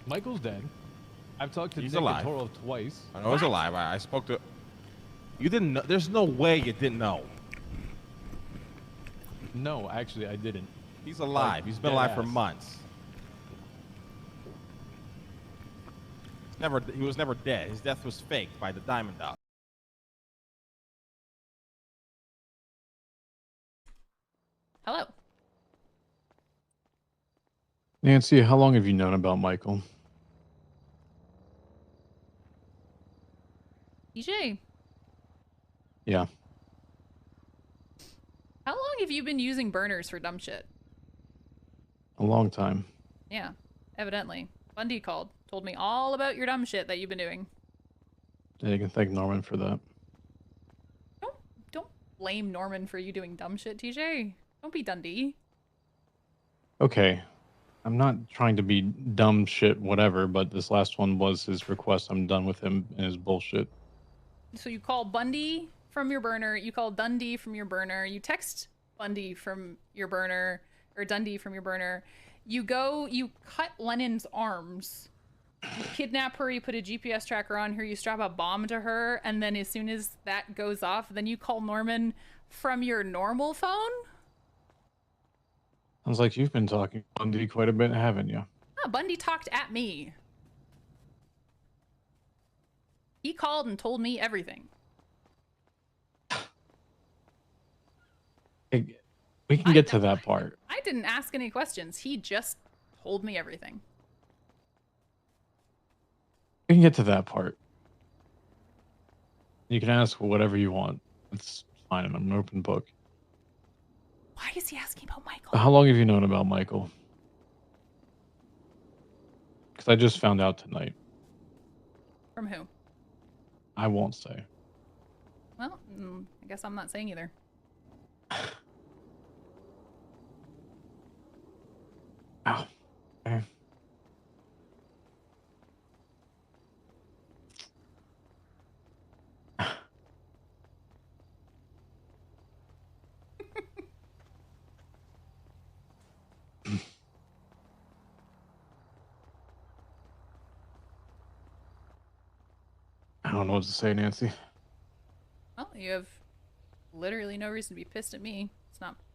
Michael's dead. I've talked to He's Nick alive. a total of twice. I know he's alive. I spoke to... You didn't know. There's no way you didn't know. No, actually, I didn't. He's alive. He's been alive for months. He was never dead. His death was faked by the Diamond Dog. Hello. Nancy, how long have you known about Michael? DJ, Yeah. how long have you been using burners for dumb shit? A long time. Yeah, evidently. Bundy called. Told me all about your dumb shit that you've been doing. Yeah, you can thank Norman for that. Don't blame Norman for you doing dumb shit, TJ. Don't be Dundee. Okay. I'm not trying to be dumb shit, whatever, but this last one was his request. I'm done with him and his bullshit. So you call Bundy from your burner, you call Dundee from your burner, you text Bundy from your burner, or Dundee from your burner. You go, you cut Lennon's arms. You kidnap her, you put a GPS tracker on her, you strap a bomb to her, and then as soon as that goes off, then you call Norman from your normal phone? Sounds like you've been talking to Bundy quite a bit, haven't you? Oh, Bundy talked at me. He called and told me everything. Hey, we can get to that part. I didn't ask any questions. He just told me everything. We can get to that part. You can ask whatever you want. It's fine. I'm an open book. Why is he asking about Michael? How long have you known about Michael? Because I just found out tonight. From who? I won't say. Well, I guess I'm not saying either. Ow. Okay. I don't know what to say, Nancy. Well, you have literally no reason to be pissed at me.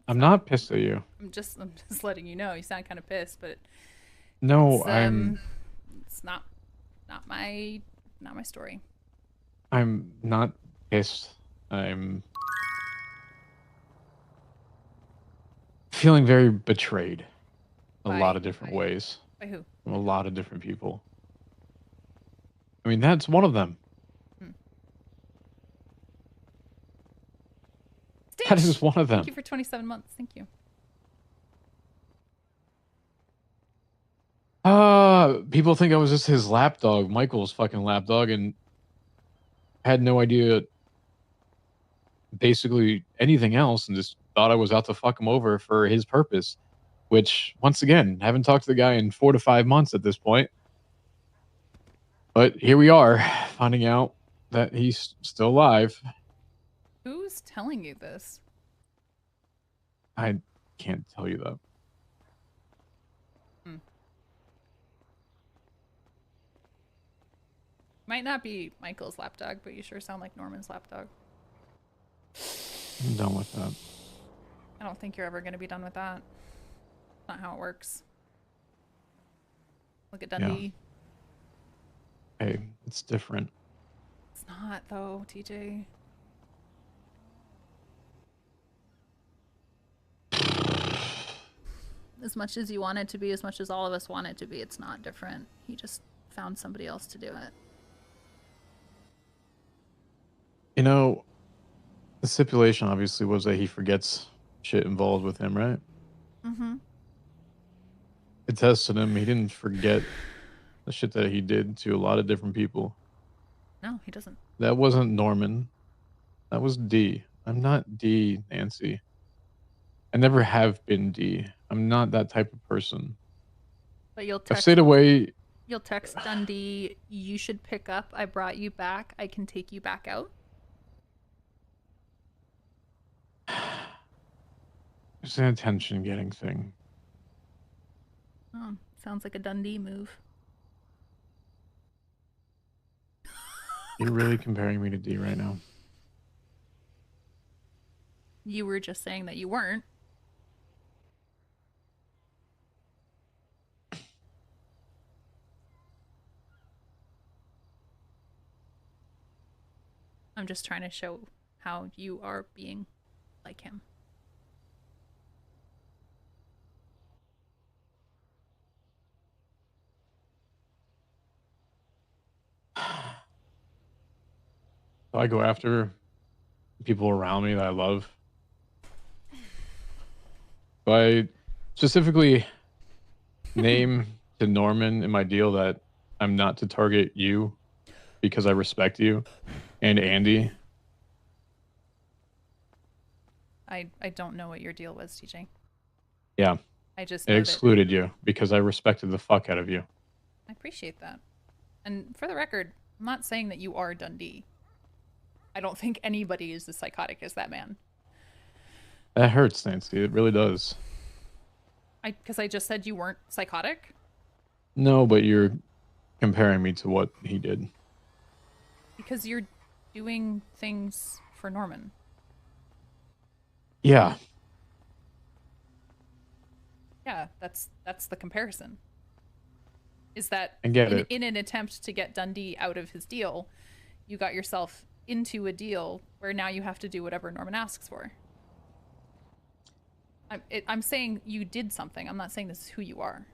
I'm not pissed at you. I'm just letting you know. You sound kind of pissed, but no, it's not my story. I'm not pissed. I'm feeling very betrayed. A lot of different ways. By who? From a lot of different people. I mean, that's one of them. That is one of them. Thank you for 27 months. Thank you. People think I was just his lapdog, Michael's fucking lapdog, and had no idea basically anything else, and just thought I was out to fuck him over for his purpose. Which, once again, haven't talked to the guy in 4 to 5 months at this point. But here we are, finding out that he's still alive. Who's telling you this? I can't tell you that. Might not be Michael's lapdog, but you sure sound like Norman's lapdog. I'm done with that. I don't think you're ever going to be done with that. Not how it works. Look at Dundee. Yeah. Hey, it's different. It's not, though, TJ. As much as you want it to be, as much as all of us want it to be, it's not different. He just found somebody else to do it. You know, the stipulation obviously was that he forgets shit involved with him, right? Mm-hmm. It tested him. He didn't forget the shit that he did to a lot of different people. No, he doesn't. That wasn't Norman. That was D. I'm not D, Nancy. I never have been D. I'm not that type of person. But you'll I've text. stayed away. You'll text Dundee. You should pick up. I brought you back. I can take you back out. It's an attention-getting thing. Oh, sounds like a Dundee move. You're really comparing me to D right now. You were just saying that you weren't. I'm just trying to show how you are being like him. So I go after people around me that I love. So I specifically name to Norman in my deal that I'm not to target you because I respect you and Andy. I don't know what your deal was, TJ. Yeah, I just I know that excluded you because I respected the fuck out of you. I appreciate that. And for the record, I'm not saying that you are Dundee. I don't think anybody is as psychotic as that man. That hurts, Nancy. It really does. Because I just said you weren't psychotic? No, but you're comparing me to what he did. Because you're doing things for Norman. Yeah. Yeah, that's the comparison. Is that I get it. in an attempt to get Dundee out of his deal, you got yourself into a deal where now you have to do whatever Norman asks for. I'm saying you did something. I'm not saying this is who you are.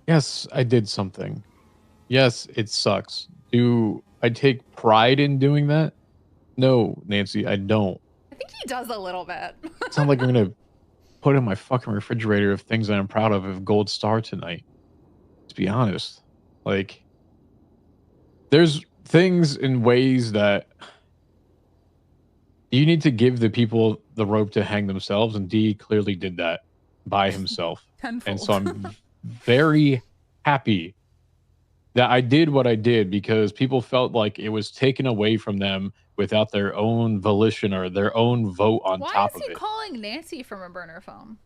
Yes, I did something. Yes, it sucks. Do I take pride in doing that? No, Nancy, I don't. I think he does a little bit. It's not like I'm gonna put in my fucking refrigerator of things that I'm proud of a gold star tonight. To be honest. Like, there's things in ways that you need to give the people the rope to hang themselves, and D clearly did that by himself. Tenfold. And so I'm very happy that I did what I did because people felt like it was taken away from them without their own volition or their own vote on Why top is of he it. calling Nancy from a burner phone?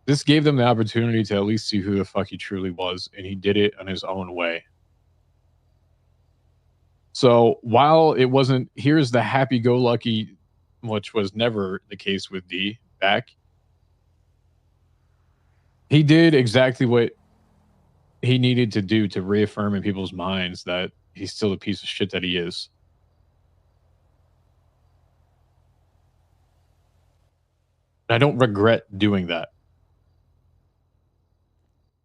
This gave them the opportunity to at least see who the fuck he truly was, and he did it on his own way. So while it wasn't, here's the happy-go-lucky, which was never the case with D back, he did exactly what he needed to do to reaffirm in people's minds that he's still the piece of shit that he is. I don't regret doing that.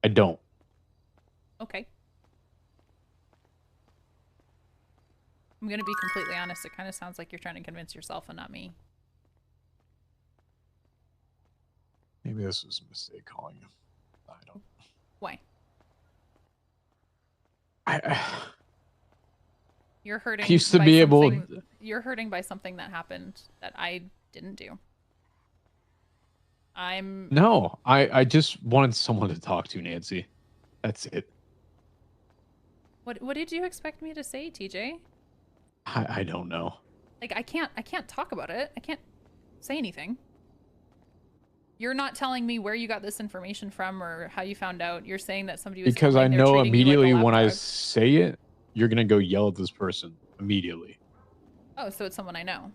I don't. Okay. I'm going to be completely honest. It kind of sounds like you're trying to convince yourself and not me. Maybe this was a mistake calling you. I don't. Why? I You're hurting. used to by be able. something- You're hurting by something that happened that I didn't do. No, I just wanted someone to talk to, Nancy. That's it. What did you expect me to say, TJ? I don't know. Like I can't talk about it. I can't say anything. You're not telling me where you got this information from or how you found out. You're saying that somebody was Because I calling, they're know treating you like a immediately when I lapdog. say it, you're gonna go yell at this person immediately. Oh, so it's someone I know.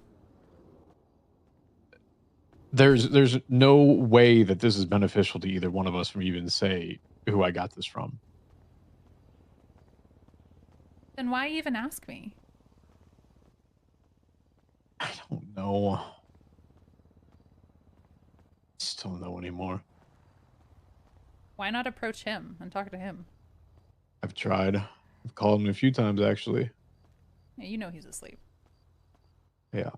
There's no way that this is beneficial to either one of us from even say who I got this from. Then why even ask me? I don't know. Just don't know anymore. Why not approach him and talk to him? I've tried. I've called him a few times actually. Yeah, you know he's asleep. Yeah.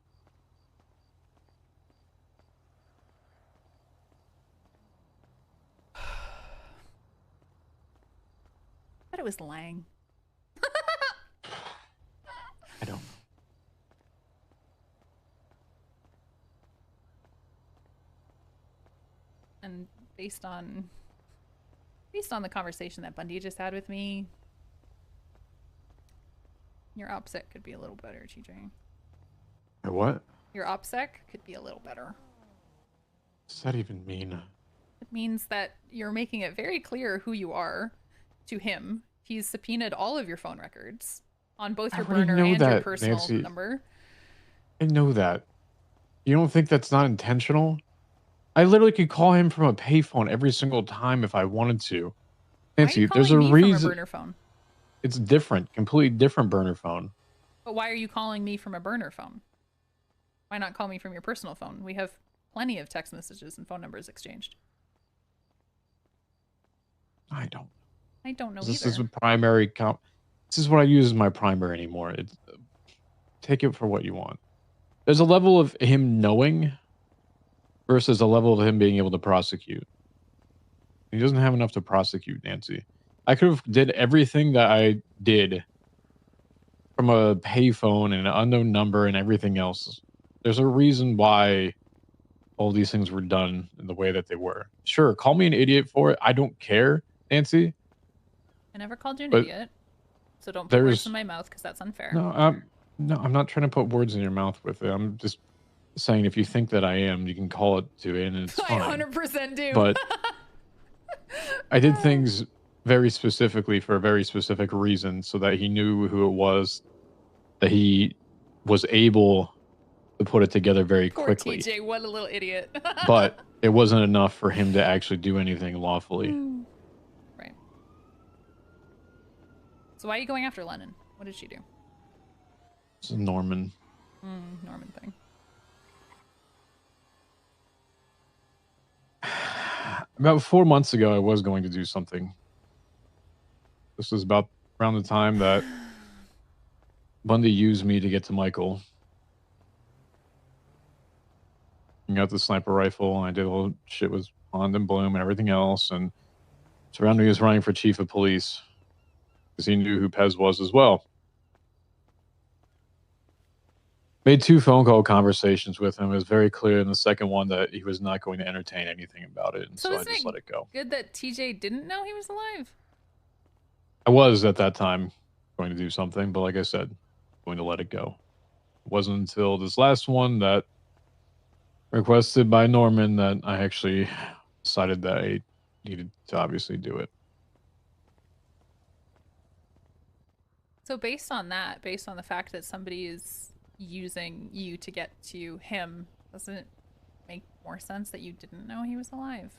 But it was Lang. I don't know. And based on the conversation that Bundy just had with me, your OPSEC could be a little better, TJ. Or what? Your OPSEC could be a little better. What does that even mean? It means that you're making it very clear who you are to him. He's subpoenaed all of your phone records on both I your already burner know and your that, personal Nancy. number. I know that. You don't think that's not intentional? I literally could call him from a payphone every single time if I wanted to. Why are you Nancy, there's a calling me from a reason. burner phone? It's different, completely different burner phone. But why are you calling me from a burner phone? Why not call me from your personal phone? We have plenty of text messages and phone numbers exchanged. I don't. I don't know This either. is a primary This is what I use as my primary anymore. It's take it for what you want. There's a level of him knowing versus a level of him being able to prosecute. He doesn't have enough to prosecute, Nancy. I could have did everything that I did from a payphone and an unknown number and everything else. There's a reason why all these things were done in the way that they were. Sure, call me an idiot for it. I don't care, Nancy. I never called you an But idiot. So don't put words there's in my mouth because that's unfair. no, I'm not trying to put words in your mouth with it. I'm just saying if you think that I am, you can call it to it, and it's I fine. 100% do. But I did things very specifically for a very specific reason, so that he knew who it was, that he was able to put it together very Poor quickly. TJ, what a little idiot. But it wasn't enough for him to actually do anything lawfully. Right. So why are you going after Lennon? What did she do? It's a Norman. Norman thing. About 4 months ago, I was going to do something. This was about around the time that Bundy used me to get to Michael. I got the sniper rifle, and I did all shit with Bond and Bloom and everything else. And surrounding me was running for chief of police because he knew who Pez was as well. Made 2 phone call conversations with him. It was very clear in the second one that he was not going to entertain anything about it, and so I just let it go. Good that TJ didn't know he was alive. I was at that time going to do something, but like I said, going to let it go. It wasn't until this last one that requested by Norman that I actually decided that I needed to obviously do it. So based on that, based on the fact that somebody is using you to get to him, doesn't it make more sense that you didn't know he was alive?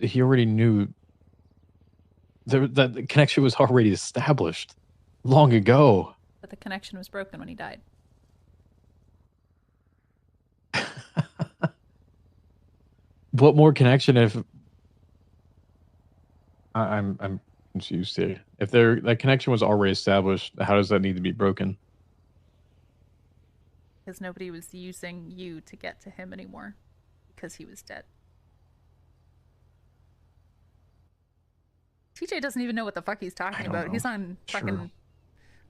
He already knew that the connection was already established long ago. But the connection was broken when he died. What more connection if I'm confused here. If that connection was already established, how does that need to be broken? Because nobody was using you to get to him anymore. Because he was dead. TJ doesn't even know what the fuck he's talking about. He's on fucking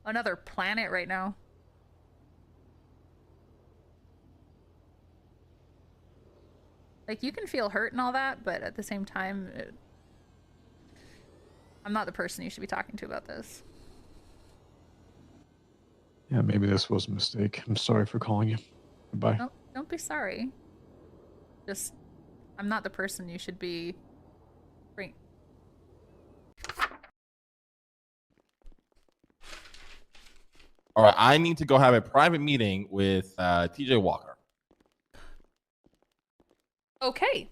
another planet right now. Like, you can feel hurt and all that, but at the same time, I'm not the person you should be talking to about this. Yeah, maybe this was a mistake. I'm sorry for calling you. Goodbye. No, don't be sorry. Just, I'm not the person you should be... Bring. All right, I need to go have a private meeting with TJ Walker. Okay.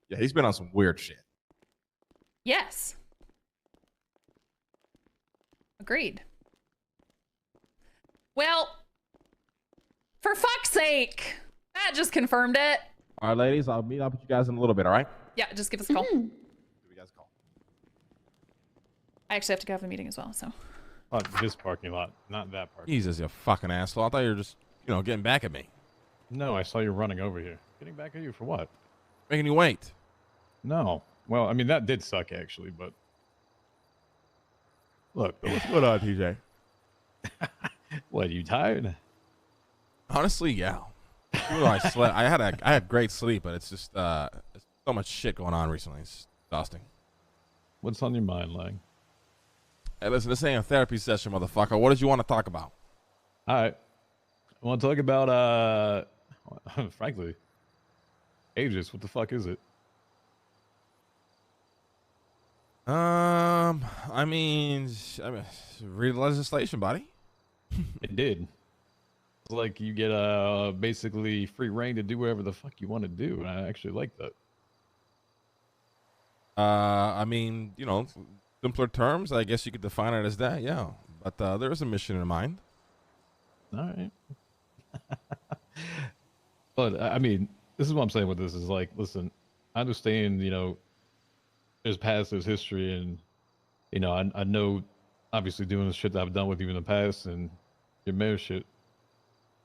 Yeah, he's been on some weird shit. Yes. Agreed. Well, for fuck's sake, that just confirmed it. All right, ladies, I'll meet up with you guys in a little bit, all right? Yeah, just give us a call. Give you guys a call. I actually have to go have a meeting as well, so. Oh, this parking lot, not that parking. Jesus, you fucking asshole. I thought you were just, getting back at me. No, I saw you running over here. Getting back at you for what? Making you wait. No. Well, I mean, that did suck, actually, but... Look, What's going on, TJ? what, you tired? Honestly, yeah. Even though I slept, I had great sleep, but it's just there's so much shit going on recently. It's exhausting. What's on your mind, Lang? Hey, listen, this ain't a therapy session, motherfucker. What did you want to talk about? All right. I want to talk about Frankly, Aegis, what the fuck is it? I mean, read the legislation, buddy. It did. It's like you get basically free reign to do whatever the fuck you want to do, and I actually like that. I mean, simpler terms, I guess you could define it as that, yeah. But there is a mission in mind. All right. But I mean, this is what I'm saying with this is like, listen, I understand, there's past, there's history, and I know, obviously, doing the shit that I've done with you in the past and your mayor shit.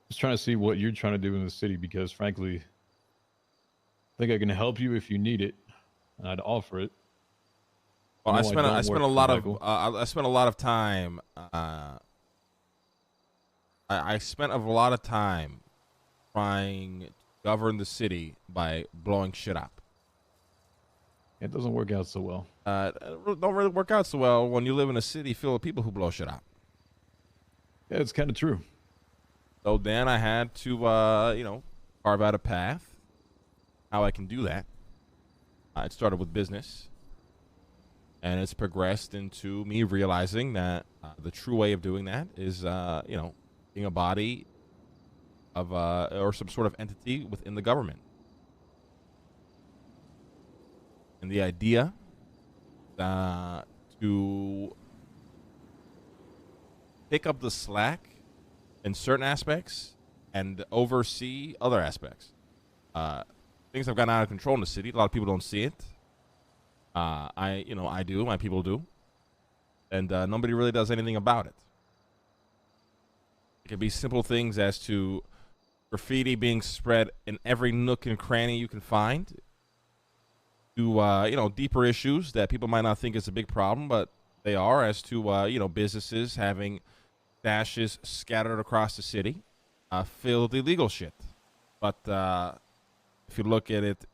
Just trying to see what you're trying to do in the city because, frankly, I think I can help you if you need it. And I'd offer it. Well, No, I spent don't a work lot for of Michael. I spent a lot of time. I spent a lot of time trying to govern the city by blowing shit up. It doesn't work out so well. It don't really work out so well when you live in a city full of people who blow shit up. Yeah, it's kind of true. So then I had to, carve out a path how I can do that. It started with business, and it's progressed into me realizing that the true way of doing that is, being a body of or some sort of entity within the government. And the idea to pick up the slack in certain aspects and oversee other aspects. Things have gotten out of control in the city. A lot of people don't see it. I do. My people do. And nobody really does anything about it. It could be simple things as to graffiti being spread in every nook and cranny you can find. To deeper issues that people might not think is a big problem, but they are, as to businesses having stashes scattered across the city, filled with illegal shit. But if you look at it,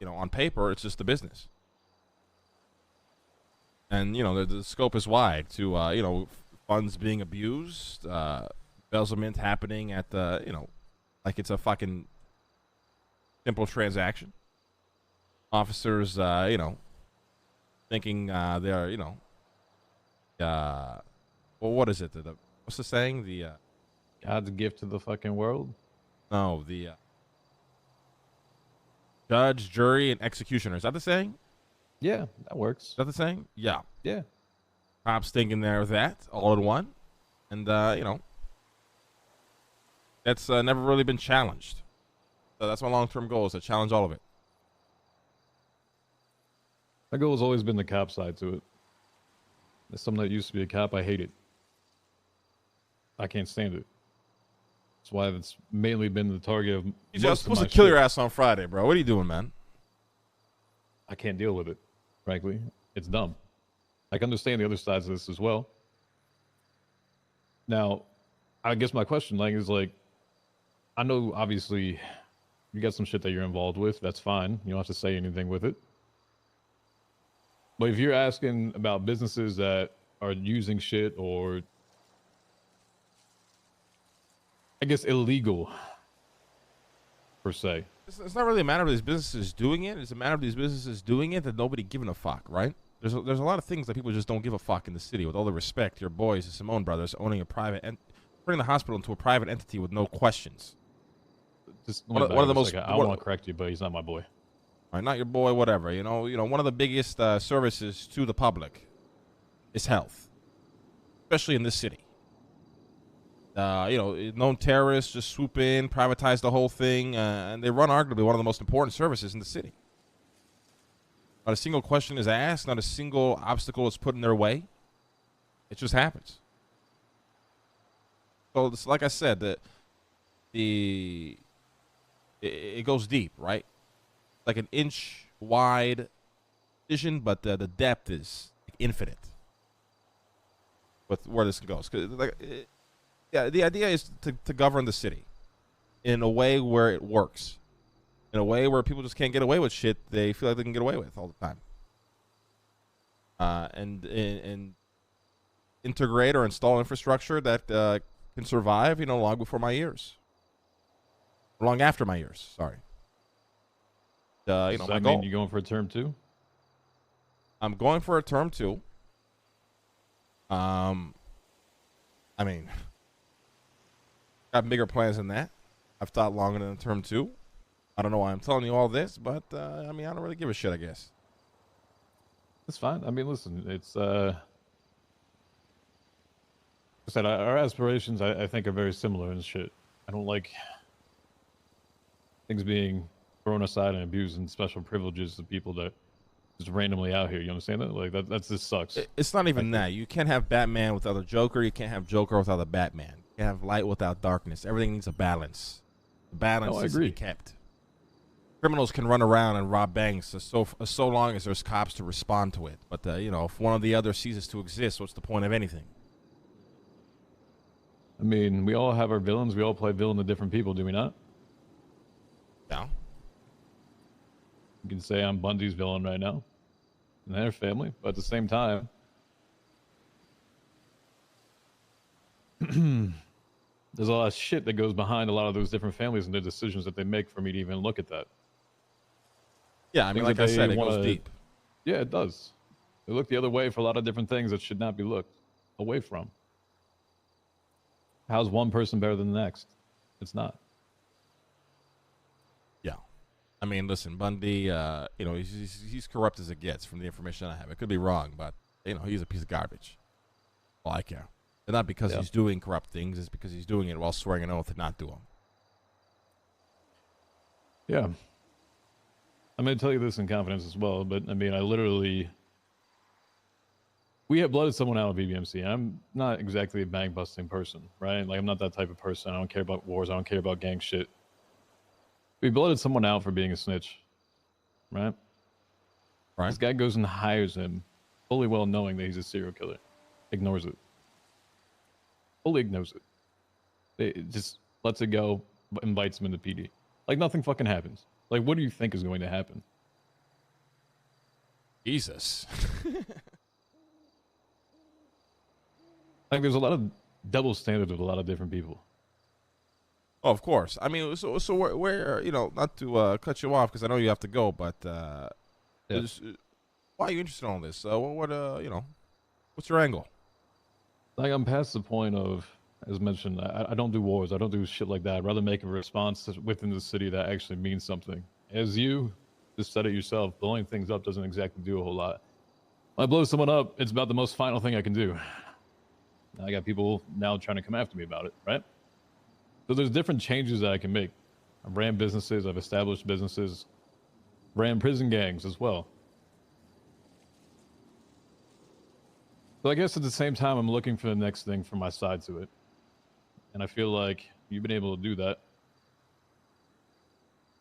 on paper, it's just a business. And the scope is wide to funds being abused, embezzlement happening at the like it's a fucking simple transaction. Officers, thinking they're, well, what is it? What's the saying? The God's gift to the fucking world. no, the judge, jury, and executioner. Is that the saying? Yeah, that works. Is that the saying? Yeah. Yeah. Cops thinking they're that all in one, and that's never really been challenged. So that's my long-term goal, is to challenge all of it. My goal has always been the cop side to it. As someone that used to be a cop, I hate it. I can't stand it. That's why it's mainly been the target of I was most of supposed my to kill shit. your ass on Friday, bro. What are you doing, man? I can't deal with it, frankly. It's dumb. I can understand the other sides of this as well. Now, I guess my question, is I know obviously you got some shit that you're involved with. That's fine. You don't have to say anything with it. But if you're asking about businesses that are using shit or, I guess, illegal, per se. It's not really a matter of these businesses doing it. It's a matter of these businesses doing it and nobody giving a fuck, right? There's a lot of things that people just don't give a fuck in the city. With all the respect, your boys, the Simone brothers, owning a private and turning the hospital into a private entity with no questions. Just One of the most. I want to correct you, but he's not my boy. All right, not your boy, whatever. One of the biggest services to the public is health, especially in this city. Known terrorists just swoop in, privatize the whole thing, and they run arguably one of the most important services in the city. Not a single question is asked, not a single obstacle is put in their way. It just happens. So, it's like I said, it goes deep, right? Like an inch wide vision, but the depth is infinite with where this goes. Yeah, the idea is to govern the city in a way where it works, in a way where people just can't get away with shit they feel like they can get away with all the time, and integrate or install infrastructure that can survive, long before my years. long after my years. Sorry. Does My that goal. mean you going for a term 2? I'm going for a term 2. I mean, got bigger plans than that. I've thought longer than a term 2. I don't know why I'm telling you all this, but I mean, I don't really give a shit, I guess. That's fine. I mean, listen, it's like I said, our aspirations, I think, are very similar and shit. I don't like things being thrown aside and abusing special privileges of people that just randomly out here. You understand that? Like that's just sucks. It's not even that. You can't have Batman without a Joker. You can't have Joker without a Batman. You can't have light without darkness. Everything needs a balance. The balance needs to be kept. Criminals can run around and rob banks so long as there's cops to respond to it. But if one or the other ceases to exist, what's the point of anything? I mean, we all have our villains. We all play villain to different people, do we not? Yeah. You can say I'm Bundy's villain right now, and their family, but at the same time, there's a lot of shit that goes behind a lot of those different families and the decisions that they make for me to even look at that. Yeah, I mean, like I said, it goes deep. Yeah, it does. They look the other way for a lot of different things that should not be looked away from. How's one person better than the next? It's not. Yeah. I mean, listen, Bundy, he's corrupt as it gets from the information I have. It could be wrong, but, he's a piece of garbage. Well, I care. And not because he's doing corrupt things, it's because he's doing it while swearing an oath to not do them. Yeah. I'm going to tell you this in confidence as well, but, I mean, we have blooded someone out of BBMC. I'm not exactly a bang busting person, right? Like, I'm not that type of person. I don't care about wars. I don't care about gang shit. We blooded someone out for being a snitch, right? Right. This guy goes and hires him, fully well knowing that he's a serial killer. Ignores it. Fully ignores it. It just lets it go, invites him into PD. Like, nothing fucking happens. Like, what do you think is going to happen? Jesus. Like, there's a lot of double standards with a lot of different people. Oh, of course. I mean, so where not to cut you off because I know you have to go, but why are you interested in all this? What's your angle? Like, I'm past the point of, as mentioned, I don't do wars. I don't do shit like that. I'd rather make a response within the city that actually means something. As you just said it yourself, blowing things up doesn't exactly do a whole lot. When I blow someone up, it's about the most final thing I can do. I got people now trying to come after me about it, right? So there's different changes that I can make. I've ran businesses, I've established businesses, ran prison gangs as well. So I guess at the same time, I'm looking for the next thing from my side to it. And I feel like you've been able to do that.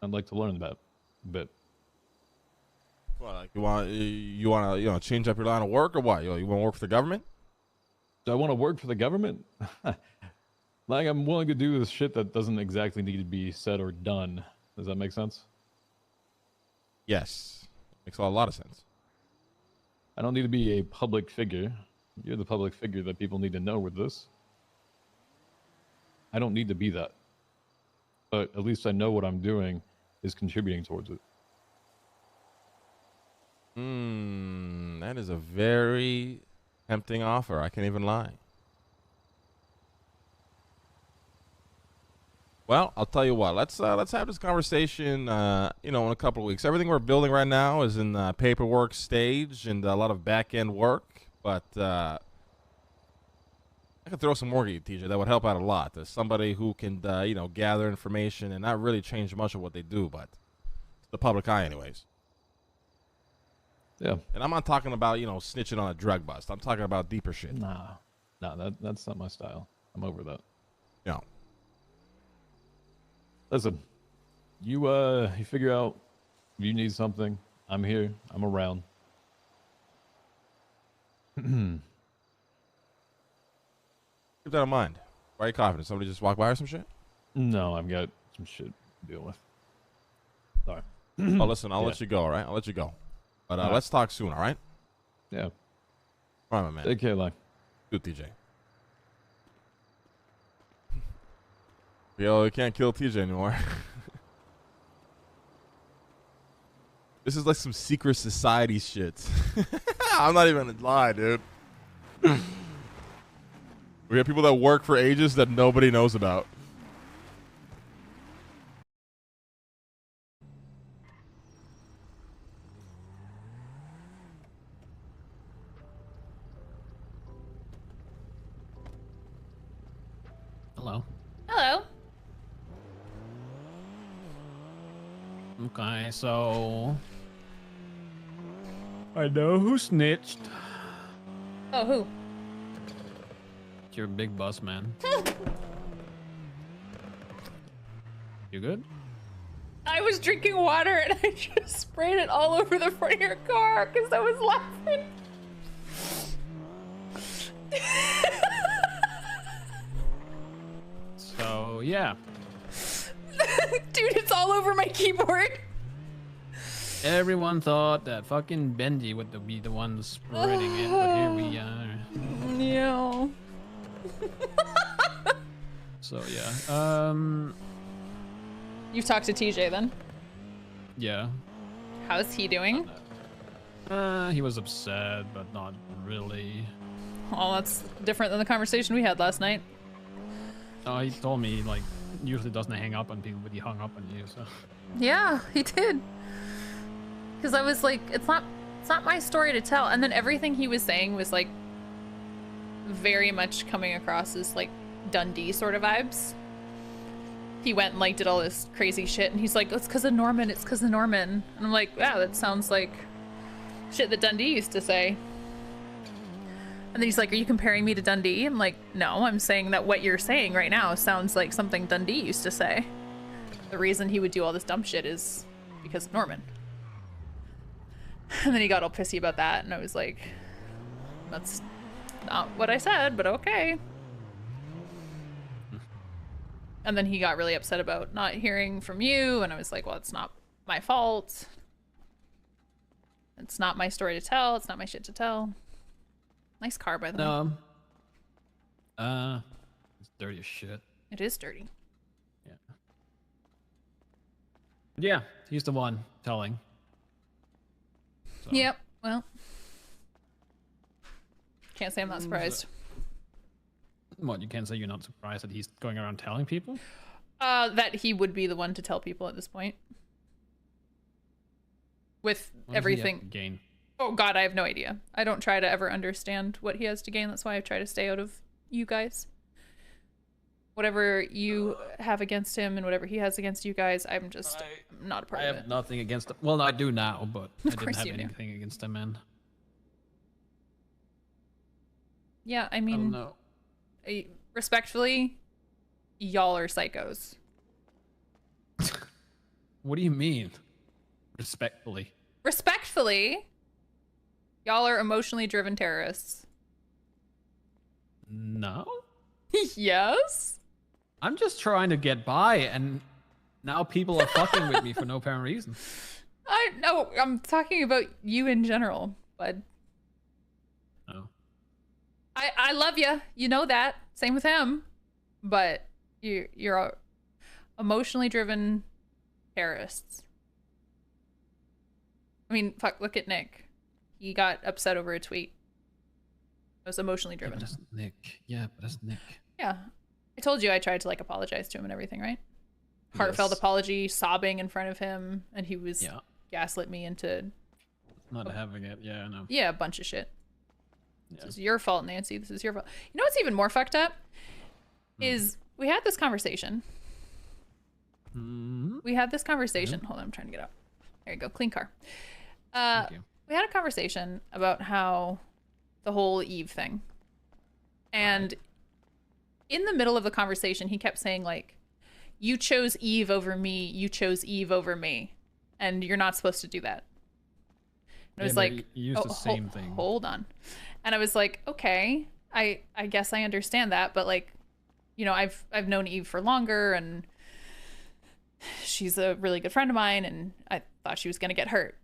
I'd like to learn that a bit. Well, like you want to change up your line of work or what? You want to work for the government? Do I want to work for the government? Like, I'm willing to do this shit that doesn't exactly need to be said or done. Does that make sense? Yes. Makes a lot of sense. I don't need to be a public figure. You're the public figure that people need to know with this. I don't need to be that. But at least I know what I'm doing is contributing towards it. That is a very tempting offer. I can't even lie. Well, I'll tell you what. Let's have this conversation. In a couple of weeks. Everything we're building right now is in the paperwork stage and a lot of back end work. But I could throw some more at you, TJ. That would help out a lot. There's somebody who can gather information and not really change much of what they do, but it's the public eye, anyways. Yeah. And I'm not talking about snitching on a drug bust. I'm talking about deeper shit. Nah, that's not my style. I'm over that. Yeah. Listen, you figure out if you need something. I'm here. I'm around. Keep that in mind. Why are you coughing? Did somebody just walk by or some shit? No, I've got some shit to deal with. Sorry. Oh, listen, I'll let you go, all right? I'll let you go. But let's talk soon, all right? Yeah. All right, my man. Take care, like. Good, TJ. Yo, you can't kill TJ anymore. This is like some secret society shit. I'm not even gonna lie, dude. We have people that work for Aegis that nobody knows about. Hello. Hello. Okay, so I know who snitched. Oh, who? It's your big boss man. You good? I was drinking water and I just sprayed it all over the front of your car because I was laughing. So yeah, Dude, it's all over my keyboard. everyone thought that fucking Benji would be the one spreading it, but here we are. Yeah. So yeah, You've talked to TJ then? yeah. How's he doing? He was upset, but not really. Oh, that's different than the conversation we had last night. He told me like usually doesn't hang up on people, but he hung up on you. So Yeah, he did. Because I was like, it's not my story to tell. And then everything he was saying was like very much coming across as like Dundee sort of vibes. He went and like did all this crazy shit, and he's like, it's because of Norman. It's because of Norman. And I'm like, wow, that sounds like shit that Dundee used to say. And then he's like, are you comparing me to Dundee? I'm like, no, I'm saying that what you're saying right now sounds like something Dundee used to say. The reason he would do all this dumb shit is because of Norman. And then he got all pissy about that, and I was like, that's not what I said, but okay. And then he got really upset about not hearing from you, and I was like, well, it's not my fault. It's not my story to tell. It's not my shit to tell. Nice car, by the way. it's dirty as shit. It is dirty. Yeah. But yeah, he's the one telling. So. Yep, well. Can't say I'm not surprised. What, you can't say you're not surprised that he's going around telling people? That he would be the one to tell people at this point. With What does he have everything. to gain? Oh god, I have no idea. I don't try to ever understand what he has to gain. That's why I try to stay out of you guys. Whatever you have against him and whatever he has against you guys, I'm not a part I of have it. nothing against him. Well, I do now, but I didn't course have you do. anything against him, man. Yeah, I I don't mean, know. respectfully, y'all are psychos. What do you mean? Respectfully. Respectfully, y'all are emotionally driven terrorists. No? Yes? I'm just trying to get by, and now people are fucking with me for no apparent reason. I know, I'm talking about you in general, bud. Oh. I love you. You know that. Same with him. But you're emotionally driven terrorists. I mean, fuck, look at Nick. He got upset over a tweet. It was emotionally Yeah, driven. but that's Nick. Yeah, but that's Nick. Yeah. I told you I tried to like apologize to him and everything, right? Heartfelt Yes. apology, sobbing in front of him, and he was Yeah. gaslit me into Not having it. Yeah, I know. a bunch of shit. Yeah. This is your fault, Nancy. This is your fault. You know what's even more fucked up? Is we had this conversation. Mhm. We had this conversation. Hold on, I'm trying to get up. There you go. Clean car. Thank you. We had a conversation about how the whole Eve thing. And in the middle of the conversation, he kept saying, like, you chose Eve over me. You chose Eve over me. And you're not supposed to do that. And I was Yeah, but like, you used the same thing. Hold on. And I was like, okay, I guess I understand that. But, like, you know, I've known Eve for longer, and she's a really good friend of mine, and I thought she was going to get hurt.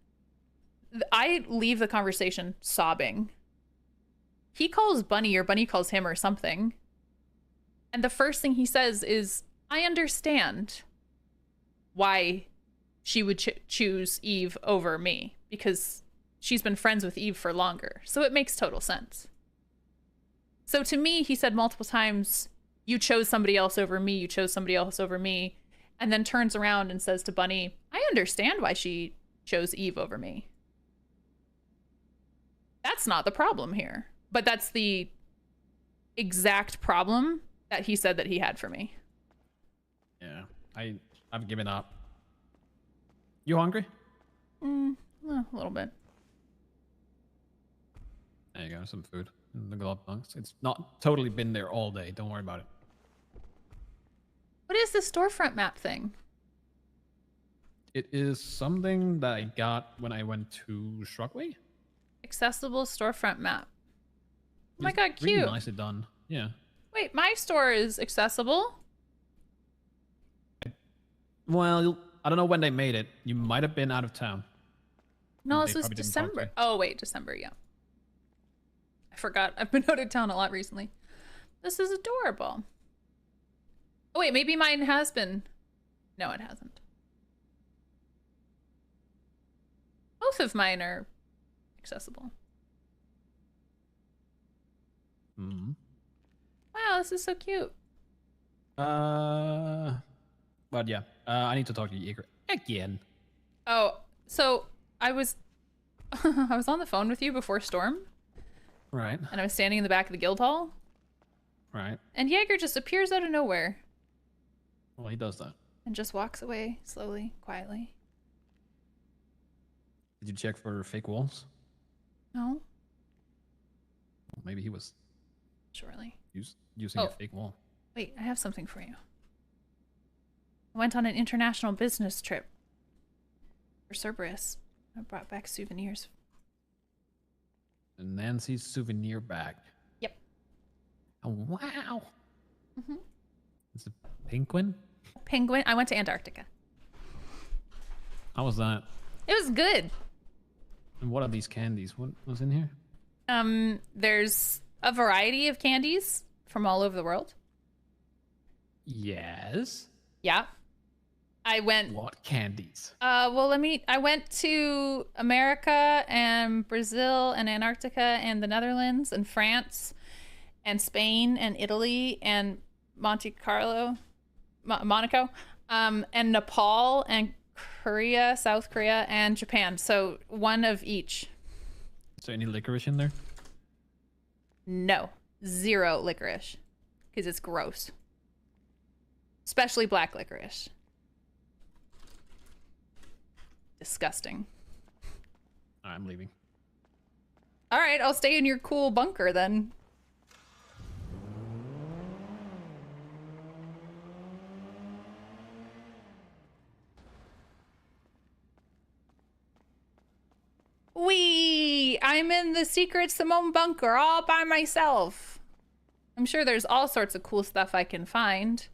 I leave the conversation sobbing. He calls Bunny, or Bunny calls him, or something. And the first thing he says is, I understand why she would choose Eve over me, because she's been friends with Eve for longer. So it makes total sense. So to me, he said multiple times, you chose somebody else over me, you chose somebody else over me, and then turns around and says to Bunny, I understand why she chose Eve over me. That's not the problem here. But that's the exact problem that he said that he had for me. Yeah, I've given up. You hungry? A little bit. There you go, some food in the glove box. It's not totally been there all day. Don't worry about it. What is the storefront map thing? It is something that I got when I went to Shrugway. Accessible storefront map. Oh my god, Really cute. nicely done. Yeah. Wait, my store is accessible? Well, I don't know when they made it. You might have been out of town. No, They this was probably didn't talk to December. you. Oh, wait, December, yeah. I forgot. I've been out of town a lot recently. This is adorable. Oh, wait, maybe mine has been. No, it hasn't. Both of mine are accessible. Hmm. Wow, this is so cute. But yeah, I need to talk to you again. Oh, so I was I was on the phone with you before Storm, Right, and I was standing in the back of the guild hall, right. and Jaeger just appears out of nowhere Well, he does that. and just walks away slowly, quietly. Did you check for fake walls? No, Well, maybe he was surely. using Oh. a fake wall. Wait, I have something for you. I went on an international business trip for Cerberus. I brought back souvenirs. And Nancy's souvenir bag. Yep. Oh, wow. Mhm. It's a penguin? Penguin. I went to Antarctica. How was that? It was good. And what are these candies? What was in here? There's a variety of candies from all over the world. Yes. Yeah. I went What candies? well, I went to America and Brazil and Antarctica and the Netherlands and France and Spain and Italy and Monte Carlo, Monaco, and Nepal and Korea, South Korea and Japan. So one of each. Is there any licorice in there? No, zero licorice because it's gross. Especially black licorice. Disgusting. I'm leaving. All right, I'll stay in your cool bunker then. Wee! I'm in the secret Simone bunker all by myself. I'm sure there's all sorts of cool stuff I can find.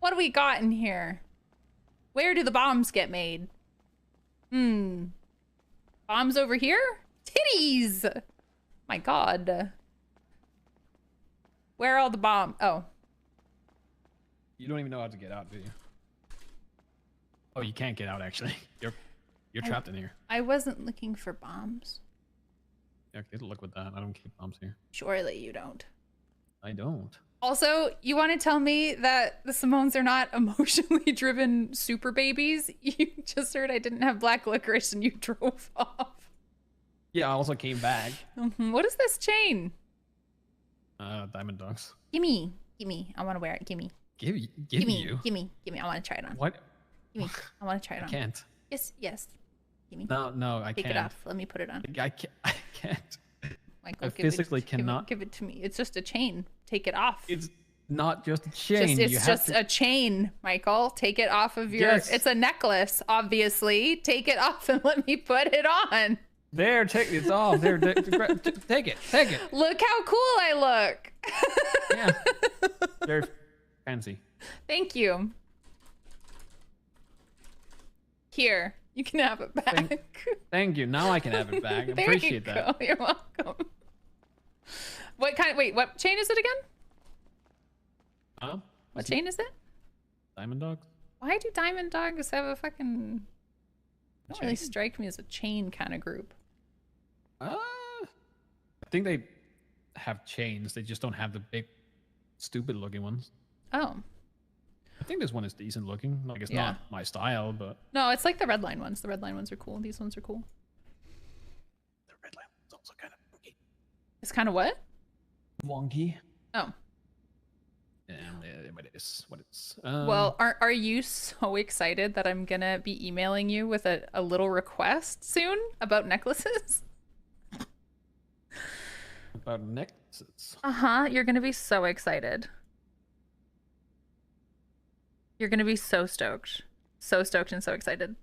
What do we got in here? Where do the bombs get made? Bombs over here? Titties! My god. Where are all the bombs? Oh. You don't even know how to get out, do you? Oh, you can't get out, actually. You're trapped in here. I wasn't looking for bombs. Yeah, good luck with that. I don't keep bombs here. Surely you don't. I don't. Also, you want to tell me that the Simones are not emotionally driven super babies? You just heard I didn't have black licorice and you drove off. Yeah, I also came back. What is this chain? Diamond dogs. Gimme. Gimme. I want to wear it. Gimme. Give Gimme. you. Gimme. Gimme. I want to try it on. What? Gimme. I want to try it I on. can't. Yes. Yes. Gimme. No, I Take can't. it off. Let me put it on. I can't. Michael, I give it- physically cannot. Give it to me. It's just a chain. Take it off. It's not just a chain. It's just a chain, Michael. Take it off of your. Yes. It's a necklace, obviously. Take it off and let me put it on. There, take it off. There, take it. Take it. Look how cool I look. Yeah. Very fancy. Thank you. Here, you can have it back. Thank you. Now I can have it back. I There appreciate you that. go. You're welcome. What kind? Wait, what chain is it again? Huh? What chain is it? Diamond dogs? Why do diamond dogs have a fucking... Don't really Chain? strike me as a chain kind of group. I think they have chains. They just don't have the big, stupid looking ones. Oh. I think this one is decent looking. Like it's Yeah. not my style, but No, it's like the red line ones. The red line ones are cool. These ones are cool. the red line is also kind of It's kind of what? wonky. Oh. And what it is, what it's. Well, are you so excited that I'm gonna be emailing you with a little request soon about necklaces? about necklaces. Uh-huh. You're gonna be so excited. You're gonna be so stoked. So stoked and so excited.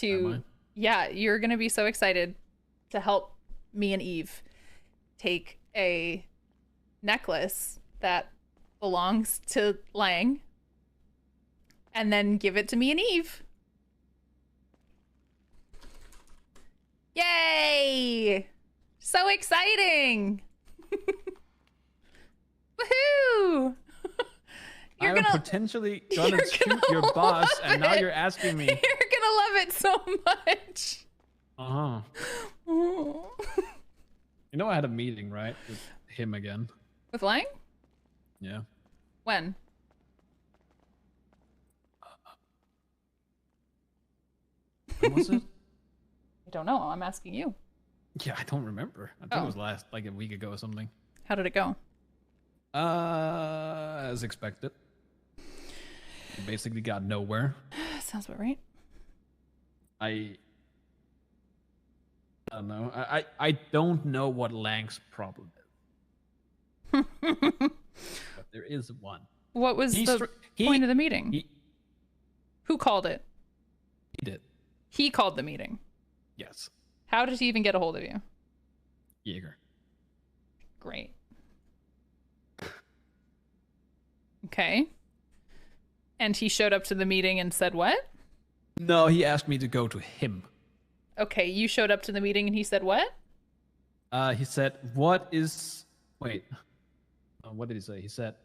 Am Yeah, you're gonna be so excited to help me and Eve take a necklace that belongs to Lang and then give it to me and Eve. Yay! So exciting! Woohoo! You're I'm gonna potentially gonna you're shoot gonna your boss, love and now it. you're asking me. You're gonna love it so much. Uh huh. You know, I had a meeting, right, with him again. With Lang? Yeah. When? When was it? I don't know. I'm asking you. Yeah, I don't remember. I think Oh. it was last, like a week ago or something. How did it go? As expected. We basically got nowhere. Sounds about right. I don't know. I don't know what Lang's problem is, but there is one. What was He's the str- point of the meeting? He Who called it? did. He called the meeting. Yes. How did he even get a hold of you? Jaeger. Great. Okay. And he showed up to the meeting and said what? No, he asked me to go to him. Okay, you showed up to the meeting and he said what? He said, "What is? Wait, what did he say? He said,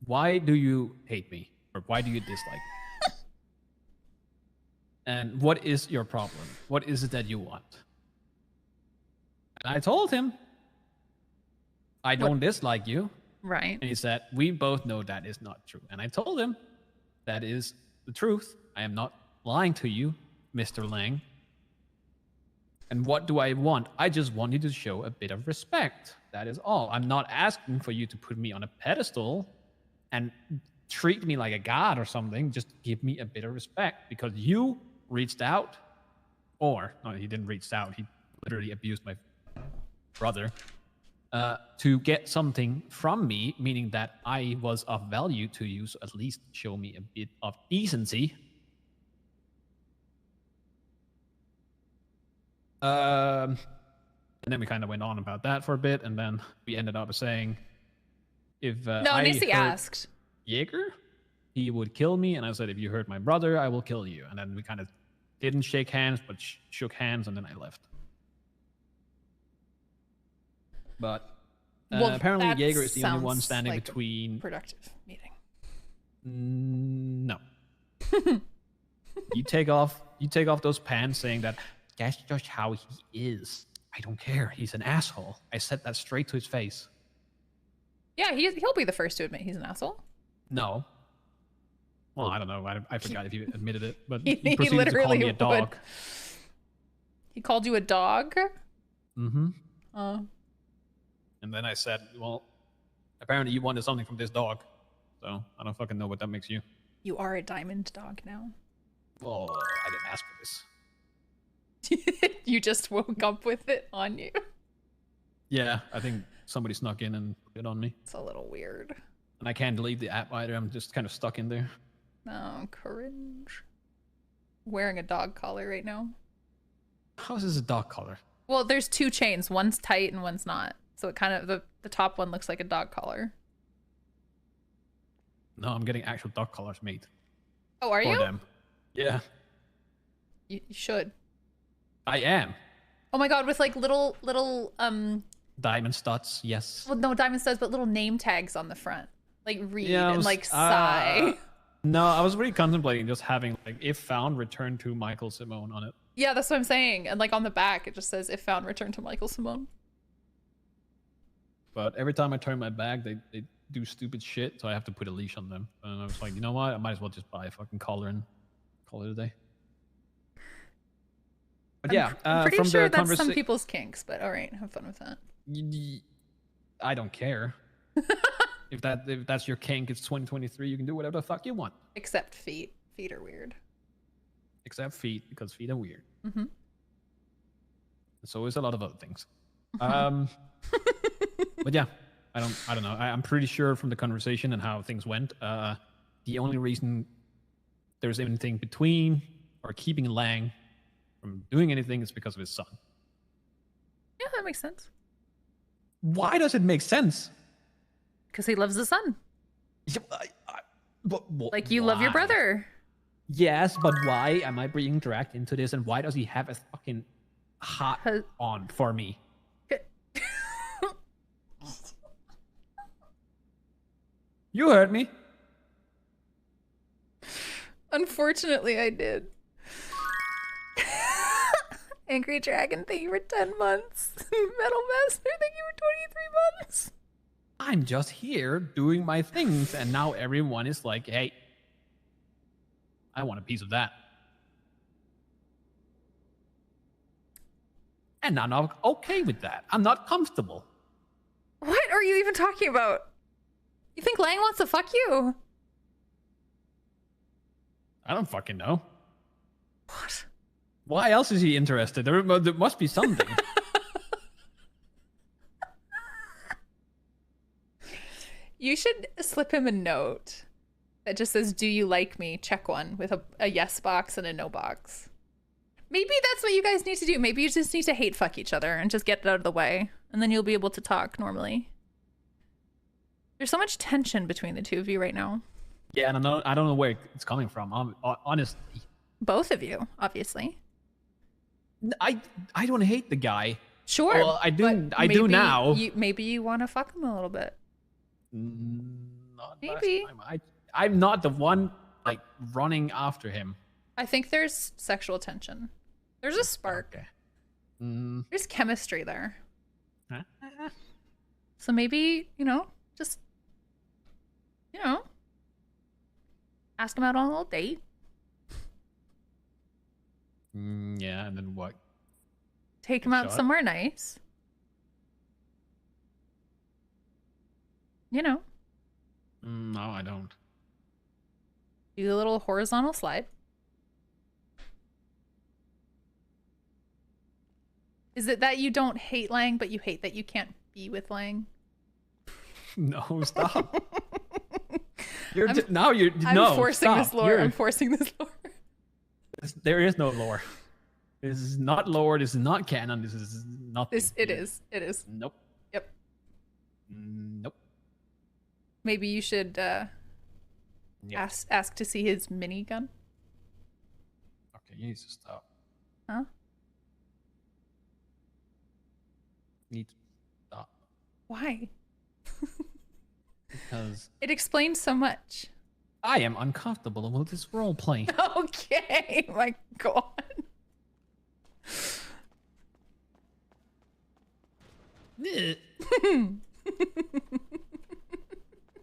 "Why do you hate me, or why do you dislike me? And what is your problem? What is it that you want?" And I told him, "I don't dislike you." Right. And he said, "We both know that is not true." And I told him, "That is the truth. I am not lying to you, Mr. Lang. And what do I want? I just want you to show a bit of respect. That is all. I'm not asking for you to put me on a pedestal and treat me like a god or something. Just give me a bit of respect because you reached out." Or, no, he didn't reach out. He literally abused my brother. To get something from me, meaning that I was of value to you, so at least show me a bit of decency. And then we kind of went on about that for a bit, and then we ended up saying, if No, I Nissy hurt asked. Jaeger, he would kill me, and I said, if you hurt my brother, I will kill you. And then we kind of didn't shake hands, but shook hands, and then I left. But Well, apparently that Jaeger is the only one sounds standing like a between. Productive meeting. No. You take off those pants saying that that's just how he is. I don't care. He's an asshole. I said that straight to his face. Yeah, he'll be the first to admit he's an asshole. No. Well, I don't know. I forgot if you admitted it, but He he proceeded to call literally me a would. dog. He called you a dog? Mm-hmm. And then I said, well, apparently you wanted something from this dog. So I don't fucking know what that makes you. You are a diamond dog now. Well, I didn't ask for this. You just woke up with it on you. Yeah, I think somebody snuck in and put it on me. It's a little weird. And I can't delete the app either. I'm just kind of stuck in there. Oh, cringe. Wearing a dog collar right now. How is this a dog collar? Well, there's two chains. One's tight and one's not. So it kind of, the top one looks like a dog collar. No, I'm getting actual dog collars made Oh, are for you? them. Yeah, You should. I am. Oh my god, with like little Diamond studs, yes. well, no diamond studs, but little name tags on the front. like read Yeah, I and was- like sigh. No, I was really contemplating just having like if found, return to Michael Simone on it. Yeah, that's what I'm saying. And like on the back, it just says if found, return to Michael Simone. But every time I turn my back, they do stupid shit, so I have to put a leash on them. And I was like, you know what? I might as well just buy a fucking collar and call it a day. But yeah, I'm pretty from sure the that's some people's kinks, but all right, have fun with that. I don't care. if that's your kink, it's 2023. You can do whatever the fuck you want, Except feet. Feet are weird. except feet, because feet are weird. Mm-hmm. So is a lot of other things. But yeah, I don't know. I'm pretty sure from the conversation and how things went, the only reason there's anything between or keeping Lang from doing anything is because of his son. Yeah, that makes sense. Why does it make sense? Because he loves the sun. But Like you love your why? brother. Yes, but why am I being dragged into this? And why does he have a fucking hat 'Cause- on for me? You heard me. Unfortunately, I did. Angry Dragon, thank you for 10 months. Metal Master, thank you for 23 months. I'm just here doing my things, and now everyone is like, hey, I want a piece of that. And I'm not okay with that. I'm not comfortable. What are you even talking about? You think Lang wants to fuck you? I don't fucking know. What? Why else is he interested? There must be something. You should slip him a note that just says, do you like me? Check one with a yes box and a no box. Maybe that's what you guys need to do. Maybe you just need to hate fuck each other and just get it out of the way. And then you'll be able to talk normally. There's so much tension between the two of you right now. Yeah, and I don't know where it's coming from. Honestly, Both of you, obviously. I don't hate the guy. Sure. Well, I do. but I do maybe now. Maybe you want to fuck him a little bit. Not Maybe. last time. I'm not the one like running after him. I think there's sexual tension. There's a spark. Okay. Mm. There's chemistry there. Huh? So maybe, just, ask him out on a little date. Yeah, and then what? Take him out Shot. somewhere nice. No, I don't. Do a little horizontal slide. Is it that you don't hate Lang, but you hate that you can't be with Lang? No, stop. I'm no. forcing stop. this lore. I'm forcing this lore. There is no lore. This is not lore. This is not canon. This is nothing. It is. It is. Nope. Yep. Nope. Maybe you should ask to see his minigun. Okay, you need to stop. Huh? Need to stop Why? because It explains so much. I am uncomfortable with this role play. Okay, my God.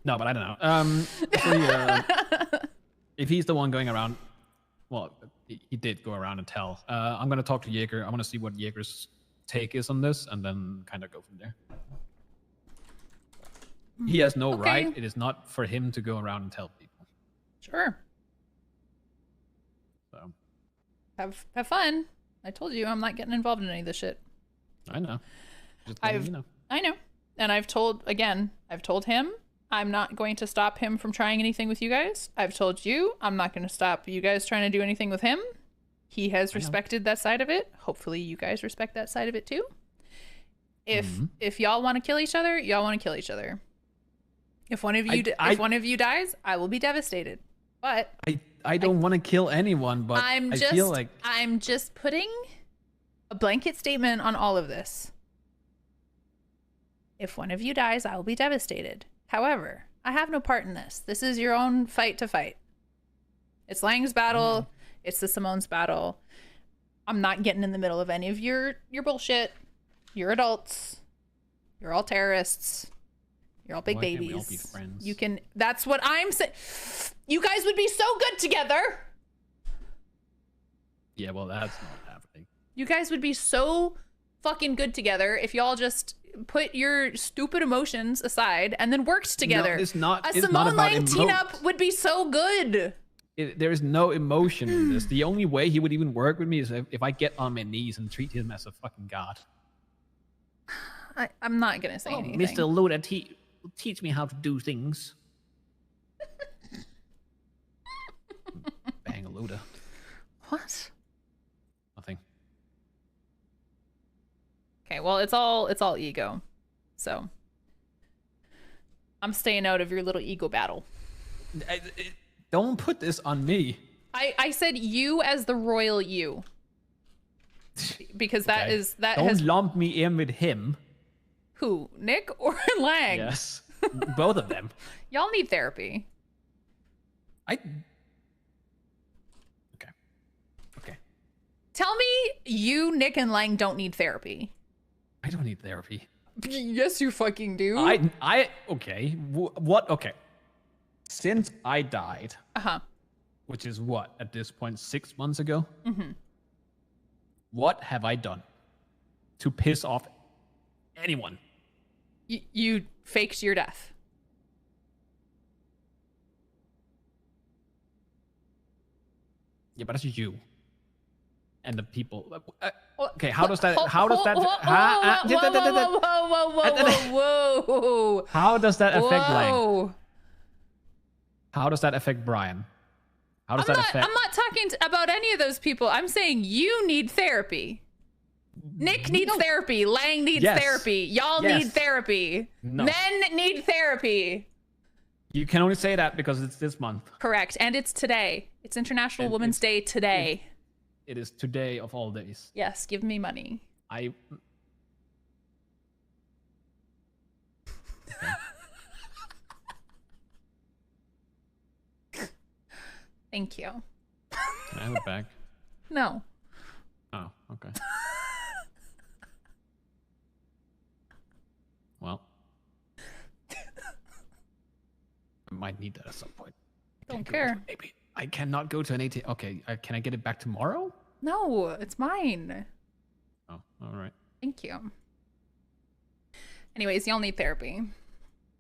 No, but I don't know. So, if he's the one going around, well, he did go around and tell. I'm gonna talk to Jaeger. I want to see what Jaeger's take is on this, and then kind of go from there. He has no Okay. right. It is not for him to go around and tell people. Sure. So Have fun. I told you I'm not getting involved in any of this shit. I know. Just letting you know. I know. And I've told him I'm not going to stop him from trying anything with you guys. I've told you I'm not going to stop you guys trying to do anything with him. He has respected that side of it. Hopefully you guys respect that side of it too. If y'all want to kill each other, y'all want to kill each other. If one of you if one of you dies, I will be devastated. But I don't want to kill anyone, but I feel like I'm just putting a blanket statement on all of this. If one of you dies, I will be devastated. However, I have no part in this. This is your own fight to fight. It's Lang's battle. It's the Simone's battle. I'm not getting in the middle of any of your bullshit. You're adults. You're all terrorists. You're all big Why babies. can't we all be friends? You can. That's what I'm saying. You guys would be so good together. Yeah, well, that's not happening. You guys would be so fucking good together if y'all just put your stupid emotions aside and then worked together. No, it's not. A It's Simone not about Lang team up emotes. would be so good. There is no emotion in this. The only way he would even work with me is if I get on my knees and treat him as a fucking god. I'm not gonna say anything. Mr. Luda, teach me how to do things. Bang a Luda. What? Nothing. Okay, well, it's all ego. So I'm staying out of your little ego battle. Don't put this on me. I said you as the royal you. Because that Okay. is that Don't has lump me in with him. who? Nick or Lang? Yes. Both of them. Y'all need therapy. Okay. Tell me you, Nick, and Lang don't need therapy. I don't need therapy. Yes, you fucking do. Okay. What? Okay. Since I died, Uh-huh. which is what, at this point, 6 months ago? Mm-hmm. What have I done to piss off anyone? You faked your death. Yeah, but that's you. And the people. Okay, Whoa, how does that? whoa, How does that? whoa, whoa. How does that affect Lang? Whoa. How does that affect Brian? How does that affect? I'm not talking about any of those people. I'm saying you need therapy. Nick needs therapy. Lang needs Yes. therapy. Y'all Yes. need therapy. No. Men need therapy. You can only say that because it's this month. Correct. And it's today. It's International And Women's it's- Day today. It is today of all days. Yes, give me money. I. Thank you. Can I have it back? No. Oh, okay. Well, I might need that at some point. I Don't can't go care. to- Maybe I cannot go to an ATM. Okay, can I get it back tomorrow? No, it's mine. Oh, all right. Thank you. Anyways, y'all need therapy.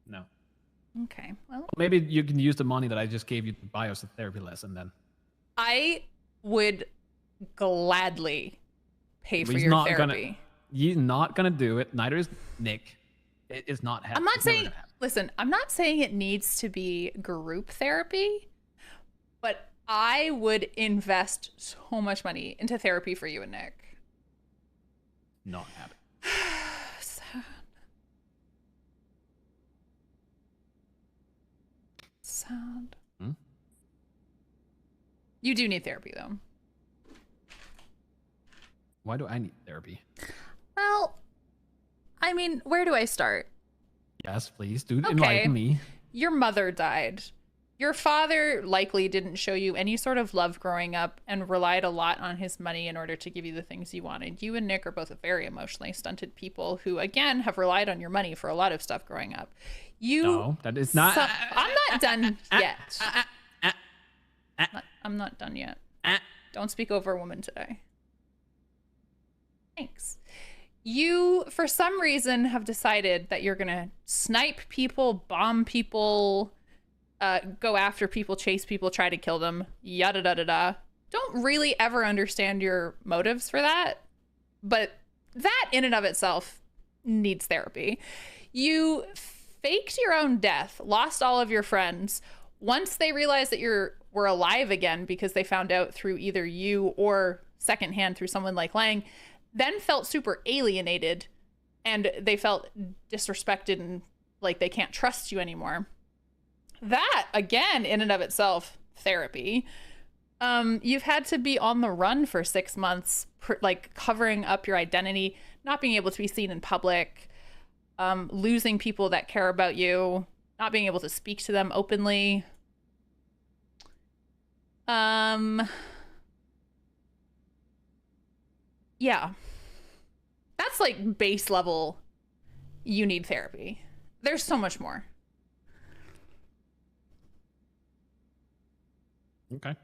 No. Okay. Well, Maybe you can use the money that I just gave you to buy us a therapy lesson then. I would gladly pay for He's your not therapy. gonna. You're not gonna do it. Neither is Nick. It is not happening. I'm not saying, listen, I'm not saying it needs to be group therapy, but I would invest so much money into therapy for you and Nick. Not happening. Sad. Sad. Hmm? You do need therapy, though. Why do I need therapy? Well, I mean, where do I start? Yes, please. Do Okay. enlighten me. Your mother died. Your father likely didn't show you any sort of love growing up and relied a lot on his money in order to give you the things you wanted. You and Nick are both very emotionally stunted people who, again, have relied on your money for a lot of stuff growing up. You. No, that is not. I'm not done yet. I'm not done yet. Don't speak over a woman today. Thanks. You, for some reason, have decided that you're going to snipe people, bomb people, go after people, chase people, try to kill them, yada da da da. Don't really ever understand your motives for that, but that in and of itself needs therapy. You faked your own death, lost all of your friends. Once they realized that were alive again because they found out through either you or secondhand through someone like Lang, then felt super alienated and they felt disrespected and like they can't trust you anymore. That, again, in and of itself, therapy. You've had to be on the run for 6 months, like covering up your identity, not being able to be seen in public, losing people that care about you, not being able to speak to them openly. Yeah. That's like base level. You need therapy. There's so much more. Okay.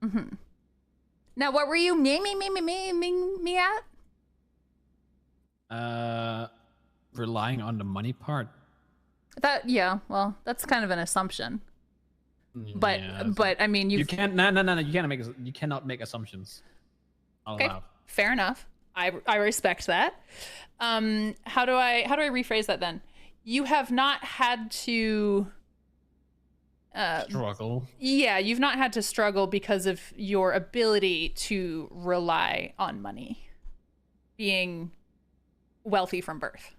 Mm-hmm. Now, what were you me at? Relying on the money part. That, yeah, well, that's kind of an assumption. But Yeah, but I mean, you can't. No. You cannot make assumptions. Okay, fair enough. I respect that. How do I rephrase that then? You have not had to struggle. Yeah, you've not had to struggle because of your ability to rely on money, being wealthy from birth.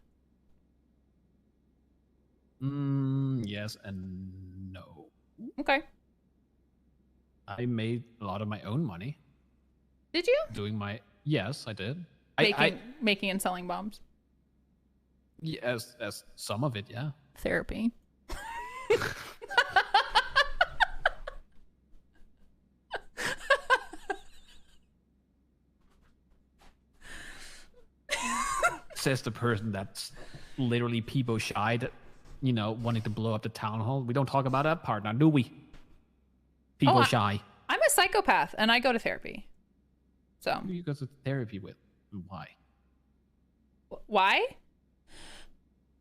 Yes and no. Okay. I made a lot of my own money. Did you? Yes, I did. Making and selling bombs. Yes, as some of it, yeah. Therapy. Says the person that's literally people shy that, wanting to blow up the town hall. We don't talk about that part now, do we? People shy. I'm a psychopath and I go to therapy. So. Who do you go to therapy with? Why? Why?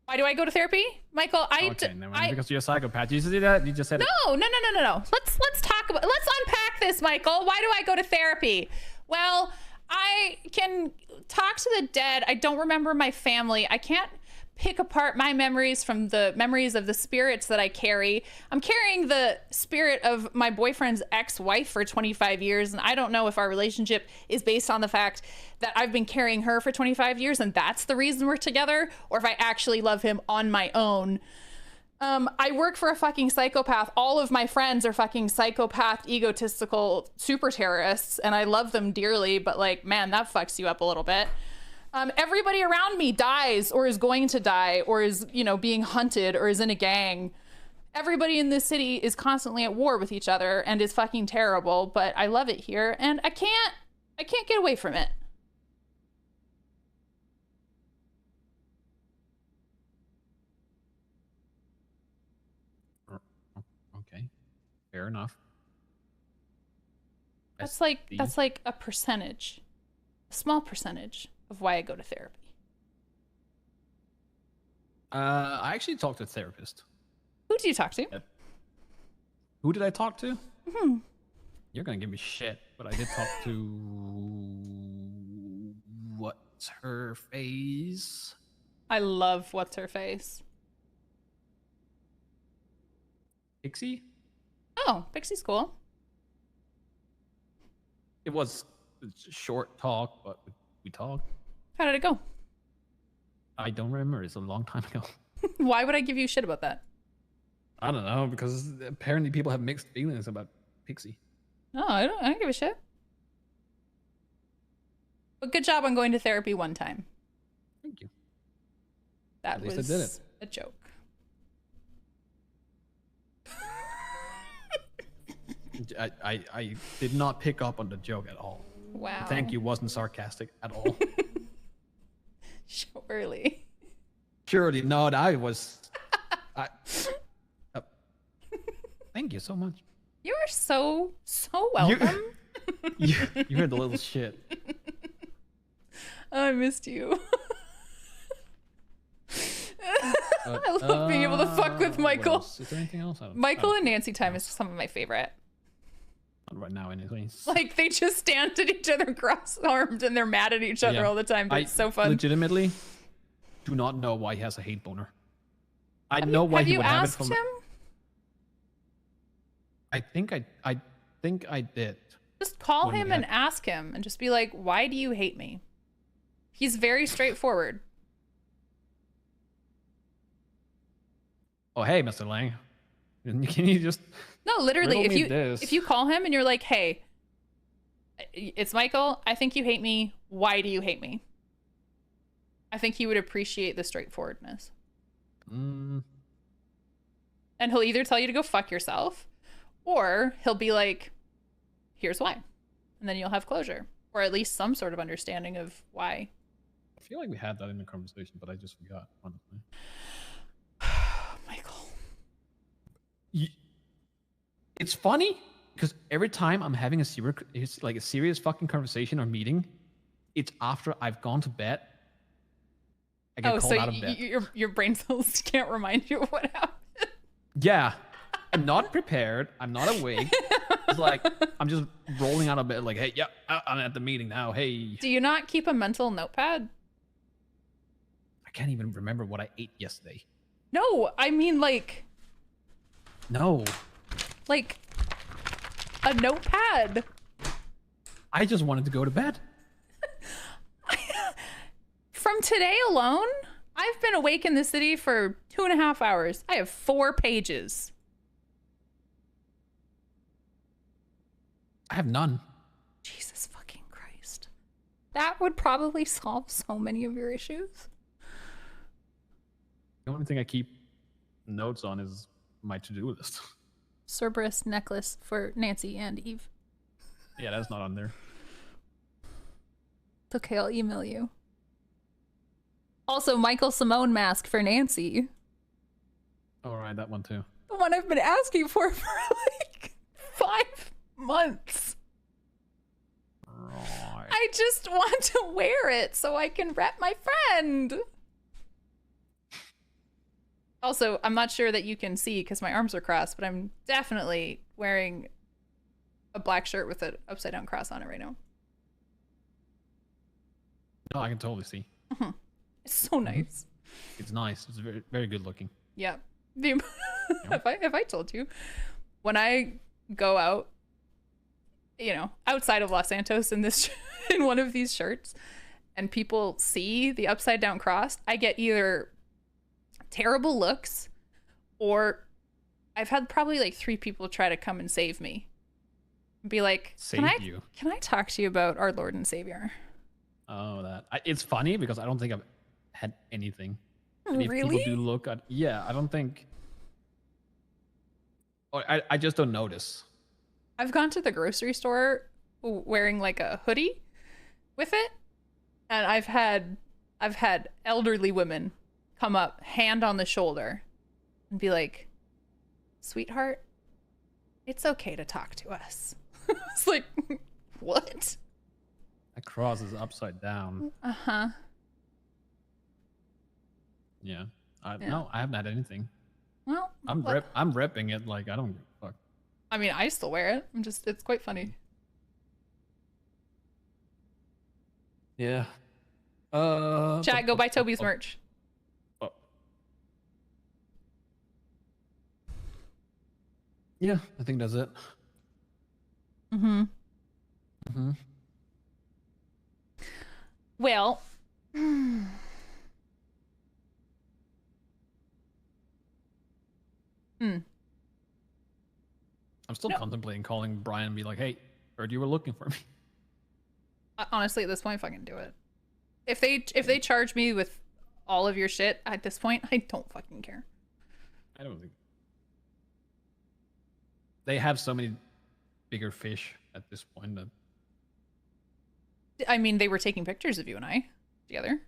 Why do I go to therapy, Michael? Because you're a psychopath. You just did that. You just said no. Let's talk about. Let's unpack this, Michael. Why do I go to therapy? Well, I can talk to the dead. I don't remember my family. I can't pick apart my memories from the memories of the spirits that I carry. I'm carrying the spirit of my boyfriend's ex-wife for 25 years, and I don't know if our relationship is based on the fact that I've been carrying her for 25 years and that's the reason we're together, or if I actually love him on my own. I work for a fucking psychopath. All of my friends are fucking psychopath, egotistical super terrorists, and I love them dearly, but like, man, that fucks you up a little bit. Everybody around me dies or is going to die or is, being hunted or is in a gang. Everybody in this city is constantly at war with each other and is fucking terrible, but I love it here and I can't get away from it. Okay. Fair enough. That's like a percentage, a small percentage of why I go to therapy. I actually talked to a therapist. Who do you talk to? Who did I talk to? Mm-hmm. You're gonna give me shit, but I did talk to what's her face? I love what's her face. Pixie? Oh, Pixie's cool. It was a short talk, but we talked. How did it go? I don't remember. It's a long time ago. Why would I give you shit about that? I don't know, because apparently people have mixed feelings about Pixie. No, I don't give a shit. But good job on going to therapy one time. Thank you. That At least was I did it. A joke. I did not pick up on the joke at all. Wow. Thank you wasn't sarcastic at all. Surely. Surely, no, that was... thank you so much. You are so welcome. You're the little shit. I missed you. I love being able to fuck with Michael. Is there anything else? Michael and Nancy time is some of my favorite. Not right now, anyways. Like, they just stand at each other cross-armed and they're mad at each other all the time, but it's so fun. Legitimately do not know why he has a hate boner. I know why he would have it from... Have you asked him? I think I did. Just call him and ask him and just be like, why do you hate me? He's very straightforward. Oh, hey, Mr. Lang. Can you just... No, literally, if you call him and you're like, hey, it's Michael, I think you hate me. Why do you hate me? I think he would appreciate the straightforwardness. And he'll either tell you to go fuck yourself, or he'll be like, here's why. And then you'll have closure, or at least some sort of understanding of why. I feel like we had that in the conversation, but I just forgot, honestly. Michael. It's funny because every time I'm having a serious fucking conversation or meeting, it's after I've gone to bed. I get called out of bed. Your brain cells can't remind you of what happened. Yeah. I'm not prepared. I'm not awake. It's like I'm just rolling out of bed like, hey, yeah, I'm at the meeting now. Hey. Do you not keep a mental notepad? I can't even remember what I ate yesterday. No, I mean like No. Like a notepad. I just wanted to go to bed. From today alone, I've been awake in the city for 2.5 hours. I have 4 pages. I have none. Jesus fucking Christ. That would probably solve so many of your issues. The only thing I keep notes on is my to-do list. Cerberus necklace for Nancy and Eve. Yeah, that's not on there. It's okay, I'll email you. Also, Michael Simone mask for Nancy. All right, that one too. The one I've been asking for like 5 months. Right. I just want to wear it so I can rep my friend. Also, I'm not sure that you can see because my arms are crossed, but I'm definitely wearing a black shirt with an upside down cross on it right now. No, I can totally see. It's so nice. It's nice. It's very, very good looking. Yeah. Have I told you, when I go out, you know, outside of Los Santos in this in one of these shirts, and people see the upside down cross, I get either terrible looks, or I've had probably like 3 people try to come and save me. Be like, can I talk to you about our Lord and Savior? Oh, it's funny because I don't think I've had anything. And if Really? people do look at, yeah, I don't think. Or I just don't notice. I've gone to the grocery store wearing like a hoodie with it, and I've had elderly women come up, hand on the shoulder, and be like, "Sweetheart, it's okay to talk to us." It's like, what? That cross is upside down. Uh-huh. Yeah. No, I haven't had anything. Well, I'm repping it like I don't give a fuck. I mean, I still wear it. It's quite funny. Yeah. Chat, go buy Toby's merch. Yeah, I think that's it. Well, I'm still contemplating calling Brian and be like, "Hey, heard you were looking for me." honestly, at this point, fucking do it. If they charge me with all of your shit at this point, I don't fucking care. I don't think they have so many bigger fish at this point that. I mean, they were taking pictures of you and I together.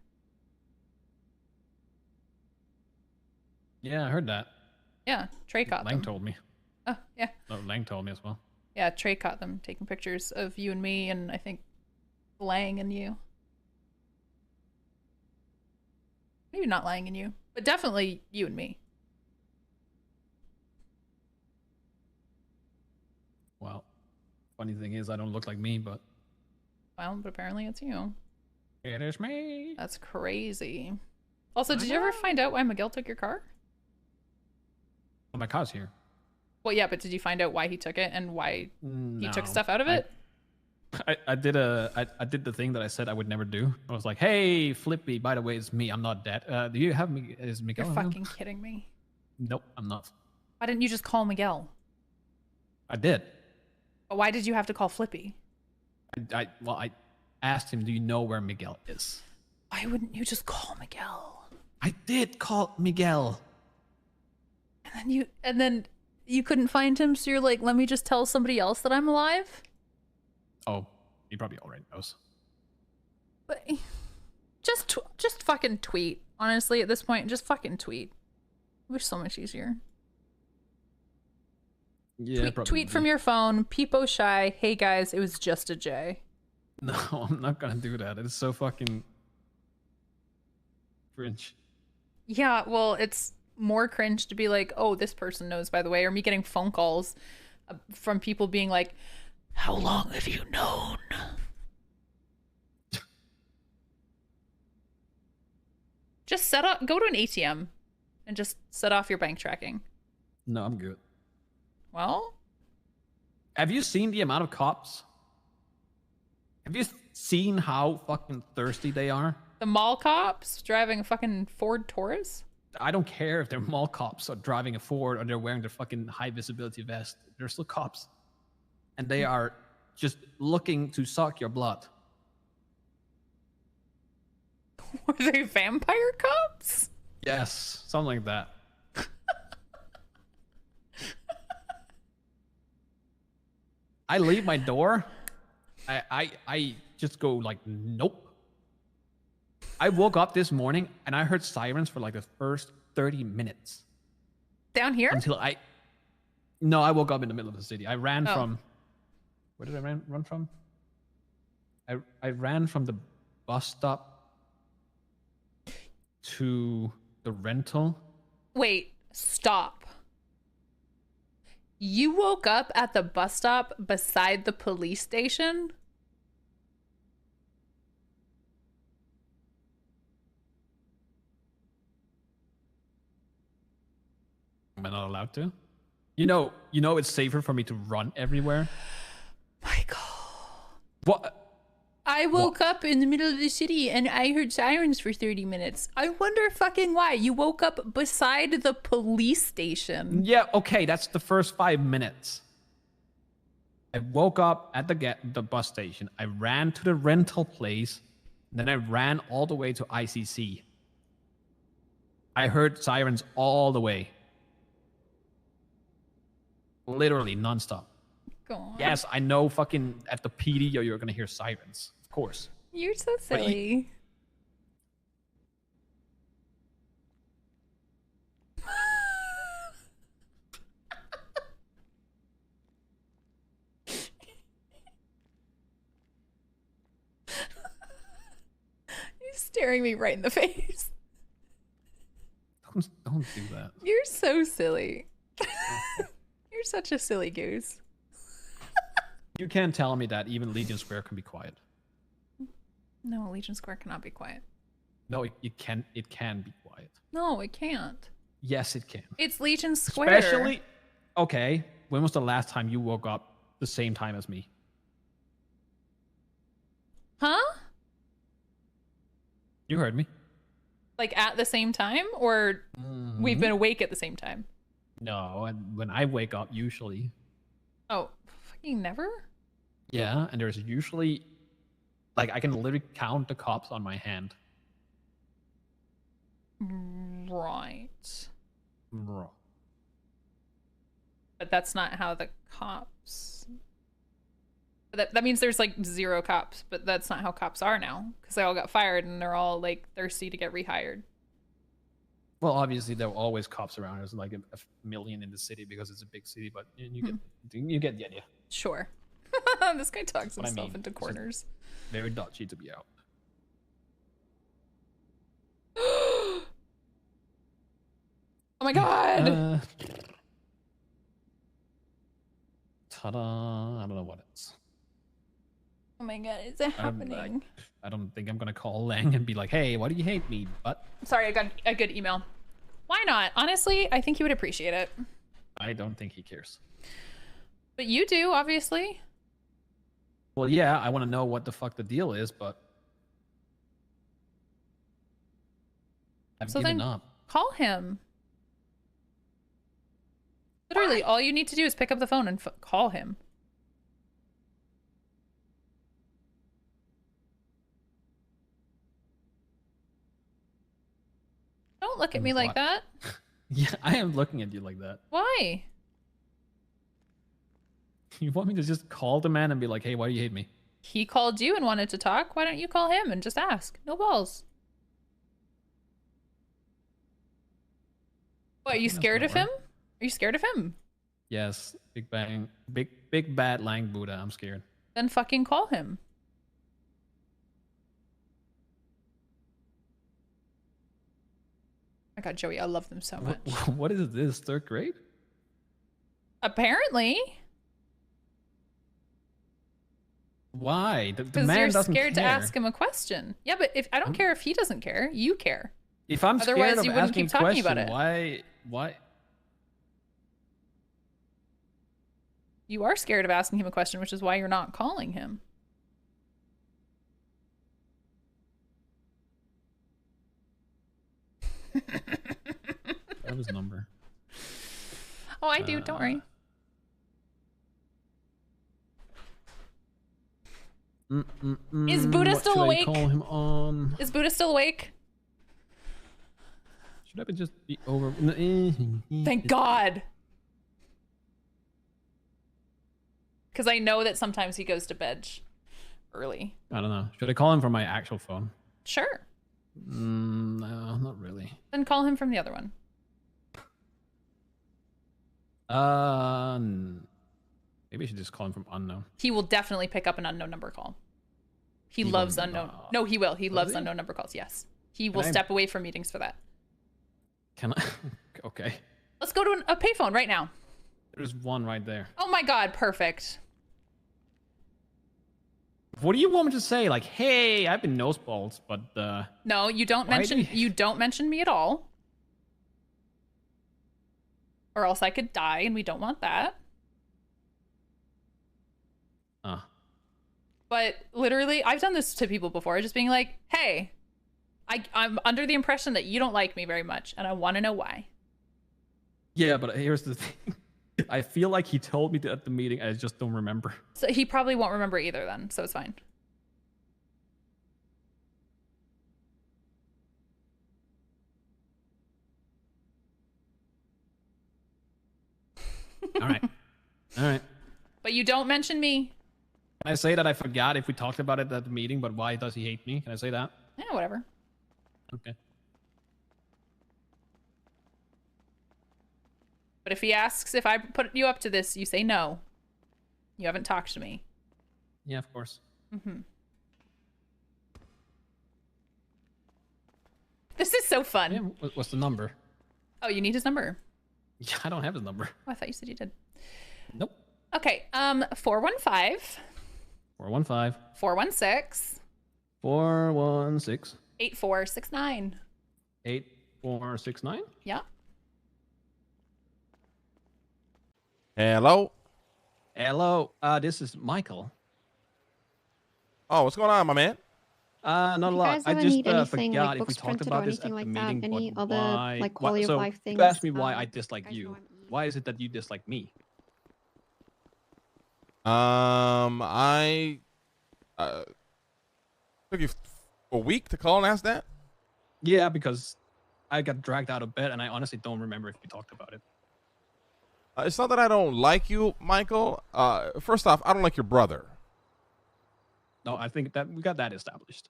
Yeah, I heard that. Yeah, Trey caught Lang them. told me. Oh, yeah. No, Lang told me as well. Yeah, Trey caught them taking pictures of you and me, and I think Lang and you. Maybe not Lang and you, but definitely you and me. Well, funny thing is, I don't look like me, but. Well, but apparently it's you. It is me. That's crazy. Also, did you ever find out why Miguel took your car? Oh, my car's here. Well, yeah, but did you find out why he took it and why he took No, stuff out of it? I did the thing that I said I would never do. I was like, "Hey, Flippy, by the way, it's me. I'm not dead. Do you have me? Is Miguel? You're around?" fucking kidding me. Nope, I'm not. Why didn't you just call Miguel? I did. But why did you have to call Flippy? I asked him, "Do you know where Miguel is?" Why wouldn't you just call Miguel? I did call Miguel. And And then you couldn't find him, so you're like, let me just tell somebody else that I'm alive. Oh, he probably already knows. But just fucking tweet. Honestly, at this point, just fucking tweet. It was so much easier. Yeah, tweet from your phone. Peepo shy. Hey guys, it was just a J. No, I'm not gonna do that. It's so fucking cringe. Yeah, well, it's more cringe to be like, oh, this person knows, by the way, or me getting phone calls from people being like, how long have you known? Just go to an ATM and just set off your bank tracking. No, I'm good. Well, have you seen the amount of cops? Have you seen how fucking thirsty they are? the mall cops driving a fucking Ford Taurus? I don't care if they're mall cops or driving a Ford or they're wearing their fucking high visibility vest. They're still cops. And they are just looking to suck your blood. Were they vampire cops? Yes, something like that. I leave my door. I just go like, nope. I woke up this morning and I heard sirens for like the first 30 minutes. Down here? Until No, I woke up in the middle of the city. I ran from... Where did I run from? I ran from the bus stop to the rental. Wait, stop. You woke up at the bus stop beside the police station? Am I not allowed to? You know it's safer for me to run everywhere. Michael. What? I woke up in the middle of the city and I heard sirens for 30 minutes. I wonder fucking why. You woke up beside the police station. Yeah, okay, that's the first 5 minutes. I woke up at the bus station. I ran to the rental place. Then I ran all the way to ICC. I heard sirens all the way. Literally nonstop. Go on. Yes, I know fucking at the PD you're gonna hear sirens. Of course. You're so silly. He's staring me right in the face. Don't do that. You're so silly. You're such a silly goose. You can't tell me that even Legion Square can be quiet. No, Legion Square cannot be quiet. No, it can be quiet. No, it can't. Yes, it can. It's Legion Square. Especially, okay, when was the last time you woke up the same time as me? Huh? You heard me. Like at the same time? Or we've been awake at the same time? No, and when I wake up, usually. Oh, fucking never? Yeah, and there's usually, like, I can literally count the cops on my hand. Right. Bro. But that's not how the cops... That means there's like 0 cops, but that's not how cops are now. Because they all got fired and they're all like thirsty to get rehired. Well, obviously there are always cops around. There's like a million in the city because it's a big city, but you get the idea. Sure. This guy talks himself into corners. Very dodgy to be out. Oh my god! Ta-da! I don't know what it's. Oh my god, is it happening? I don't think I'm gonna call Lang and be like, "Hey, why do you hate me?" But sorry, I got a good email. Why not? Honestly, I think he would appreciate it. I don't think he cares. But you do, obviously. Well, yeah, I want to know what the fuck the deal is, but I've given up. Call him. Literally, all you need to do is pick up the phone and call him. Don't look at me like that. Yeah, I am looking at you like that. Why? You want me to just call the man and be like, hey, why do you hate me? He called you and wanted to talk. Why don't you call him and just ask? No balls. What, are you That's scared gonna of him? work. Are you scared of him? Yes, big bad Lang Buddha. I'm scared. Then fucking call him. Oh my god, Joey, I love them so much. What is this? 3rd grade? Apparently. Why? The Because man you're doesn't scared to care. ask him a question. Yeah, but if I don't care if he doesn't care, you care. If I'm Otherwise, scared of you wouldn't asking keep talking question, about it. why? You are scared of asking him a question, which is why you're not calling him. I have his number. Oh, I do. Don't worry. Is Buddha What still should awake? I call him on? Is Buddha still awake? Should I just be over? Thank God. Because I know that sometimes he goes to bed early. I don't know. Should I call him from my actual phone? Sure. No, not really. Then call him from the other one. Maybe I should just call him from unknown. He will definitely pick up an unknown number call. He He loves will unknown. not. No, he will. He Will loves he? unknown number calls. Yes. He will I- step away from meetings for that. Can I? Okay. Let's go to a payphone right now. There's one right there. Oh my God. Perfect. What do you want me to say? Like, hey, I've been noseballs, but No, you don't Why mention do you- you don't mention me at all. Or else I could die, and we don't want that. But literally, I've done this to people before, just being like, hey, I'm under the impression that you don't like me very much, and I want to know why. yeah, but here's the thing. I feel like he told me at the meeting. I just don't remember. So he probably won't remember either then, so it's fine. All right. All right. But you don't mention me. Can I say that I forgot if we talked about it at the meeting, but why does he hate me? Can I say that? Yeah, whatever. Okay. But if he asks if I put you up to this, you say no. You haven't talked to me. Yeah, of course. Mm-hmm. This is so fun. Yeah, what's the number? Oh, you need his number. Yeah, I don't have his number. Oh, I thought you said you did. Nope. Okay, 415 415 416 416 8469. 8469. Yeah. Hello. Hello. This is Michael. Oh, what's going on, my man? Not a If you lot. guys I ever just need anything, forgot like if we books talked printed about or this at anything the like that, meeting. any but other, why, like, quality of so life you asked me things, why I dislike guys know you. I'm easy. Why is it that you dislike me? I took you a week to call and ask that. Yeah, because I got dragged out of bed and I honestly don't remember if we talked about it. It's not that I don't like you, Michael. First off, I don't like your brother. No, I think that we got that established.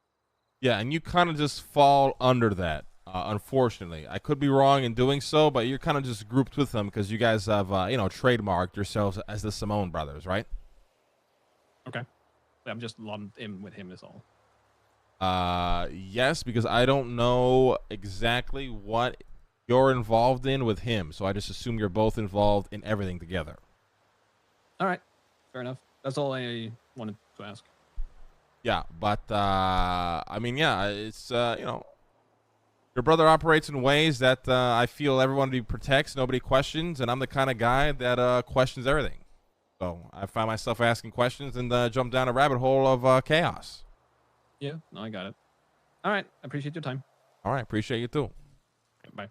Yeah, and you kind of just fall under that. Unfortunately, I could be wrong in doing so, but you're kind of just grouped with them because you guys have, trademarked yourselves as the Simone brothers, right? Okay. I'm just lumped in with him is all. Yes, because I don't know exactly what you're involved in with him, so I just assume you're both involved in everything together. All right. Fair enough. That's all I wanted to ask. Yeah, but it's your brother operates in ways that I feel everybody protects, nobody questions, and I'm the kind of guy that questions everything. So I find myself asking questions and jump down a rabbit hole of chaos. Yeah, no, I got it. All right. I appreciate your time. All right, appreciate you too. Bye.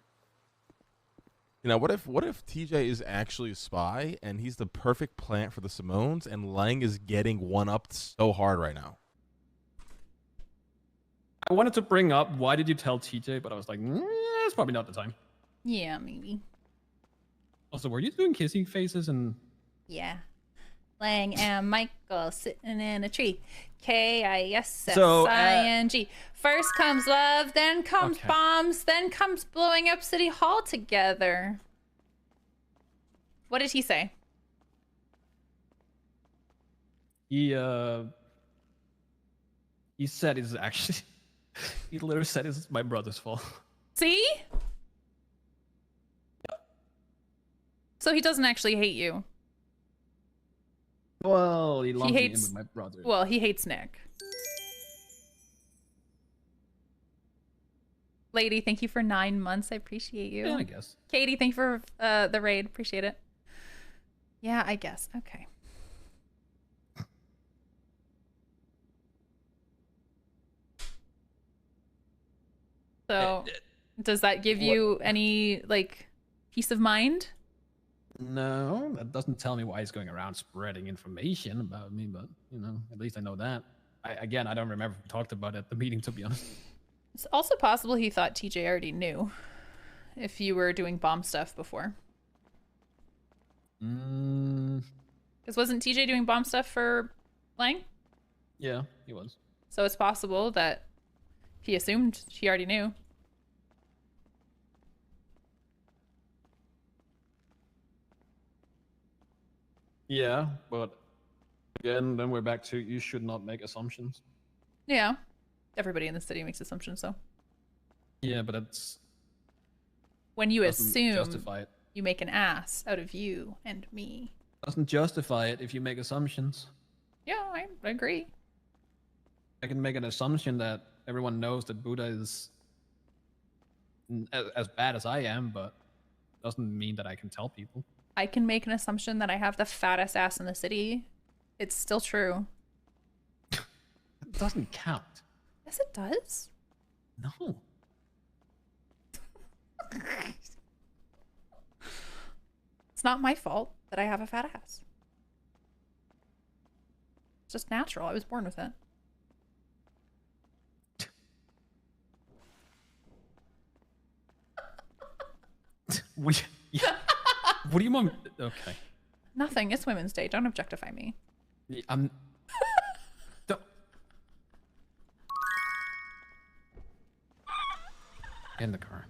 You know, what if TJ is actually a spy and he's the perfect plant for the Simones, and Lang is getting one upped so hard right now? I wanted to bring up why did you tell TJ, but I was like, it's probably not the time. Yeah, maybe. Also, were you doing kissing faces and? Yeah. Lang and Michael sitting in a tree. K-I-S-S-I-N-G. First comes love, then comes Okay. bombs, then comes blowing up City Hall together. What did he say? He said it's actually. He literally said it's my brother's fault. See? So he doesn't actually hate you. Well, he lumped me in hates- with my brother. Well, he hates Nick. Lady, thank you for 9 months. I appreciate you. Yeah, I guess. Katie, thank you for the raid. Appreciate it. Yeah, I guess. Okay. So, does that give you any, like, peace of mind? No, that doesn't tell me why he's going around spreading information about me, but, you know, at least I know that. I don't remember if we talked about it at the meeting, to be honest. It's also possible he thought TJ already knew if you were doing bomb stuff before. Because wasn't TJ doing bomb stuff for Lang? Yeah, he was. So it's possible that he assumed he already knew. Yeah, but again, then we're back to you should not make assumptions. Yeah. Everybody in the city makes assumptions, so. Yeah, but that's When you doesn't assume, justify it. you make an ass out of you and me. Doesn't justify it if you make assumptions. Yeah, I agree. I can make an assumption that everyone knows that Buddha is as bad as I am, but doesn't mean that I can tell people. I can make an assumption that I have the fattest ass in the city. It's still true. It doesn't count. Yes, it does. No. It's not my fault that I have a fat ass. It's just natural. I was born with it. What do you want? Okay. Nothing. It's Women's Day. Don't objectify me. I'm. Don't. In the car.